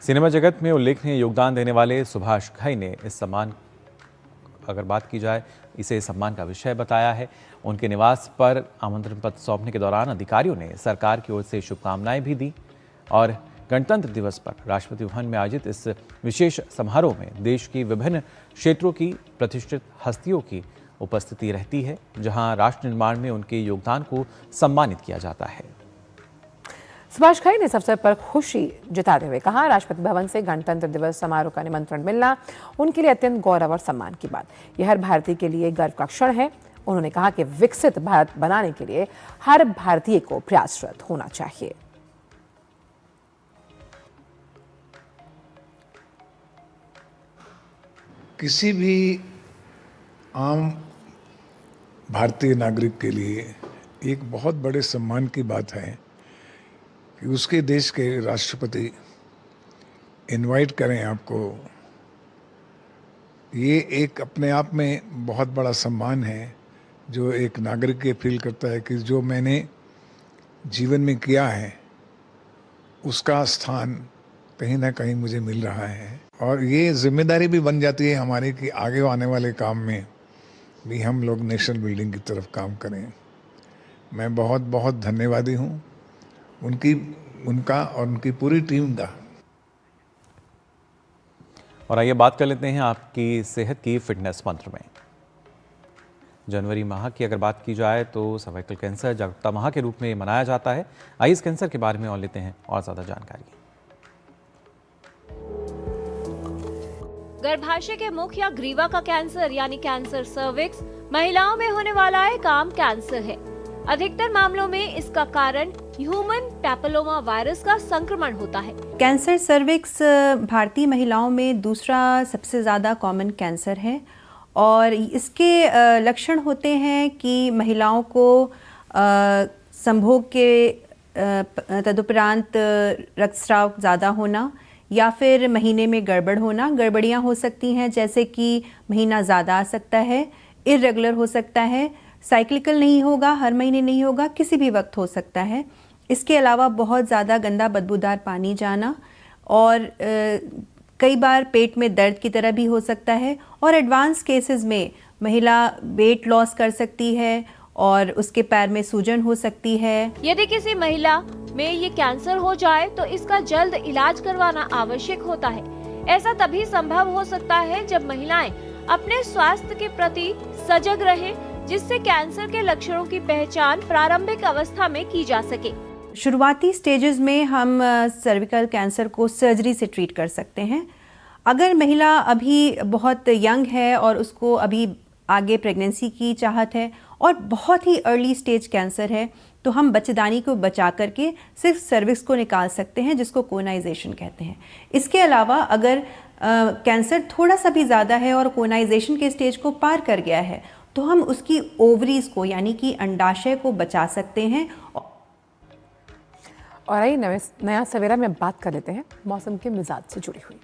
सिनेमा जगत में उल्लेखनीय योगदान देने वाले सुभाष घई ने इस सम्मान अगर बात की जाए, इसे सम्मान का विषय बताया है। उनके निवास पर आमंत्रण पत्र सौंपने के दौरान अधिकारियों ने सरकार की ओर से शुभकामनाएं भी दी और गणतंत्र दिवस पर राष्ट्रपति भवन में आयोजित इस विशेष समारोह में देश की विभिन्न क्षेत्रों की प्रतिष्ठित हस्तियों की उपस्थिति रहती है, जहां राष्ट्र निर्माण में उनके योगदान को सम्मानित किया जाता है। सुभाष घई ने इस अवसर पर खुशी जताते हुए कहा, राष्ट्रपति भवन से गणतंत्र दिवस समारोह का निमंत्रण मिलना उनके लिए अत्यंत गौरव और सम्मान की बात। यह हर भारतीय के लिए गर्व का क्षण है। उन्होंने कहा कि विकसित भारत बनाने के लिए हर भारतीय को प्रयासरत होना चाहिए। किसी भी आम भारतीय नागरिक के लिए एक बहुत बड़े सम्मान की बात है कि उसके देश के राष्ट्रपति इनवाइट करें आपको। ये एक अपने आप में बहुत बड़ा सम्मान है जो एक नागरिक ये फील करता है कि जो मैंने जीवन में किया है उसका स्थान कहीं ना कहीं मुझे मिल रहा है। और ये जिम्मेदारी भी बन जाती है हमारी कि आगे आने वाले काम में भी हम लोग नेशनल बिल्डिंग की तरफ काम करें। मैं बहुत बहुत धन्यवादी हूँ उनका और उनकी पूरी टीम का। और आइए बात कर लेते हैं आपकी सेहत की फिटनेस मंत्र में। जनवरी माह की अगर बात की जाए तो सर्वाइकल कैंसर जागरूकता माह के रूप में मनाया जाता है। आइए इस कैंसर के बारे में और लेते हैं और ज़्यादा जानकारी। गर्भाशय के मुख या ग्रीवा का कैंसर यानी कैंसर सर्विक्स महिलाओं में होने वाला एक आम कैंसर है। अधिकतर मामलों में इसका कारण ह्यूमन पैपिलोमा वायरस का संक्रमण होता है। कैंसर सर्विक्स भारतीय महिलाओं में दूसरा सबसे ज़्यादा कॉमन कैंसर है और इसके लक्षण होते हैं कि महिलाओं को संभोग के तदुपरांत रक्तस्राव ज़्यादा होना या फिर महीने में गड़बड़ होना। गड़बड़ियाँ हो सकती हैं जैसे कि महीना ज़्यादा आ सकता है, इर्रेगुलर हो सकता है, साइक्लिकल नहीं होगा, हर महीने नहीं होगा, किसी भी वक्त हो सकता है। इसके अलावा बहुत ज़्यादा गंदा बदबूदार पानी जाना और कई बार पेट में दर्द की तरह भी हो सकता है। और एडवांस केसेस में महिला वेट लॉस कर सकती है और उसके पैर में सूजन हो सकती है। यदि किसी महिला में ये कैंसर हो जाए तो इसका जल्द इलाज करवाना आवश्यक होता है। ऐसा तभी संभव हो सकता है जब महिलाएं अपने स्वास्थ्य के प्रति सजग रहें, जिससे कैंसर के लक्षणों की पहचान प्रारंभिक अवस्था में की जा सके। शुरुआती स्टेजेस में हम सर्विकल कैंसर को सर्जरी से ट्रीट कर सकते हैं। अगर महिला अभी बहुत यंग है और उसको अभी आगे प्रेगनेंसी की चाहत है और बहुत ही अर्ली स्टेज कैंसर है तो हम बच्चेदानी को बचा करके सिर्फ सर्विक्स को निकाल सकते हैं, जिसको कोनाइजेशन कहते हैं। इसके अलावा अगर कैंसर थोड़ा सा भी ज़्यादा है और कोनाइजेशन के स्टेज को पार कर गया है तो हम उसकी ओवरीज को यानी कि अंडाशय को बचा सकते हैं। और आइए नया सवेरा में बात कर लेते हैं मौसम के मिजाज से जुड़ी हुई।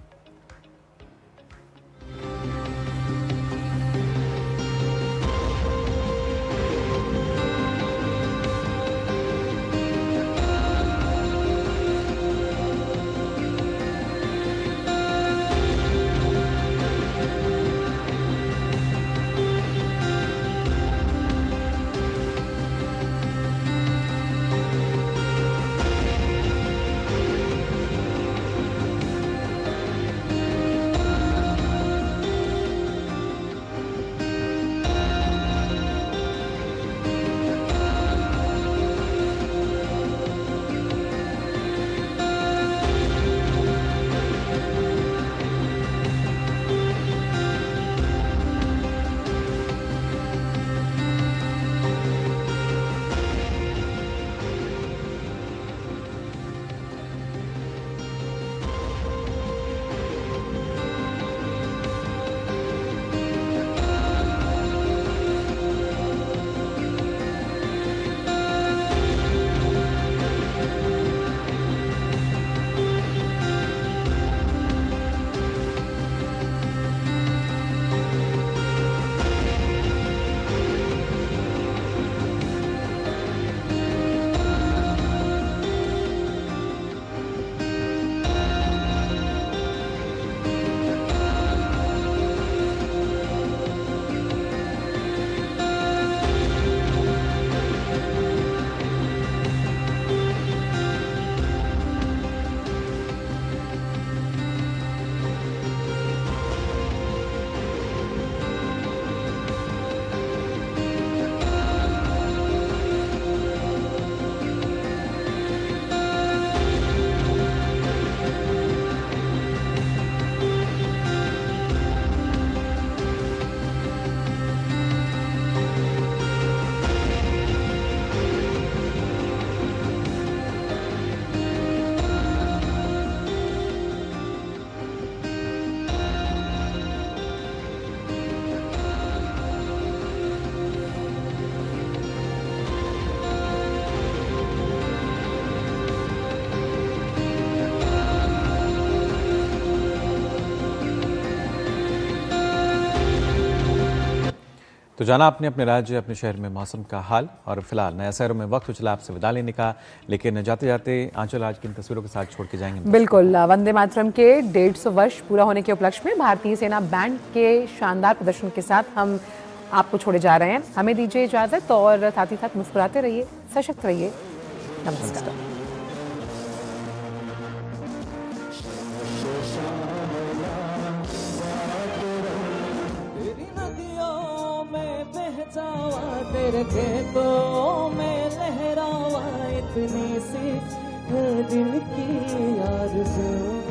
तो जाना आपने अपने राज्य अपने शहर में मौसम का हाल, और फिलहाल नया शहरों में वक्त चला आपसे विदा लेने का, लेकिन जाते जाते आंचल आज की इन तस्वीरों के साथ छोड़ के जाएंगे। बिल्कुल, वंदे मातरम के 150 वर्ष पूरा होने के उपलक्ष्य में भारतीय सेना बैंड के शानदार प्रदर्शन के साथ हम आपको छोड़े जा रहे हैं। हमें दीजिए इजाजत और साथ ही साथ मुस्कुराते रहिए, सशक्त रहिए। नमस्कार। तेरे खेतों में लहरावा इतनी सी है दिल की आरज़ू।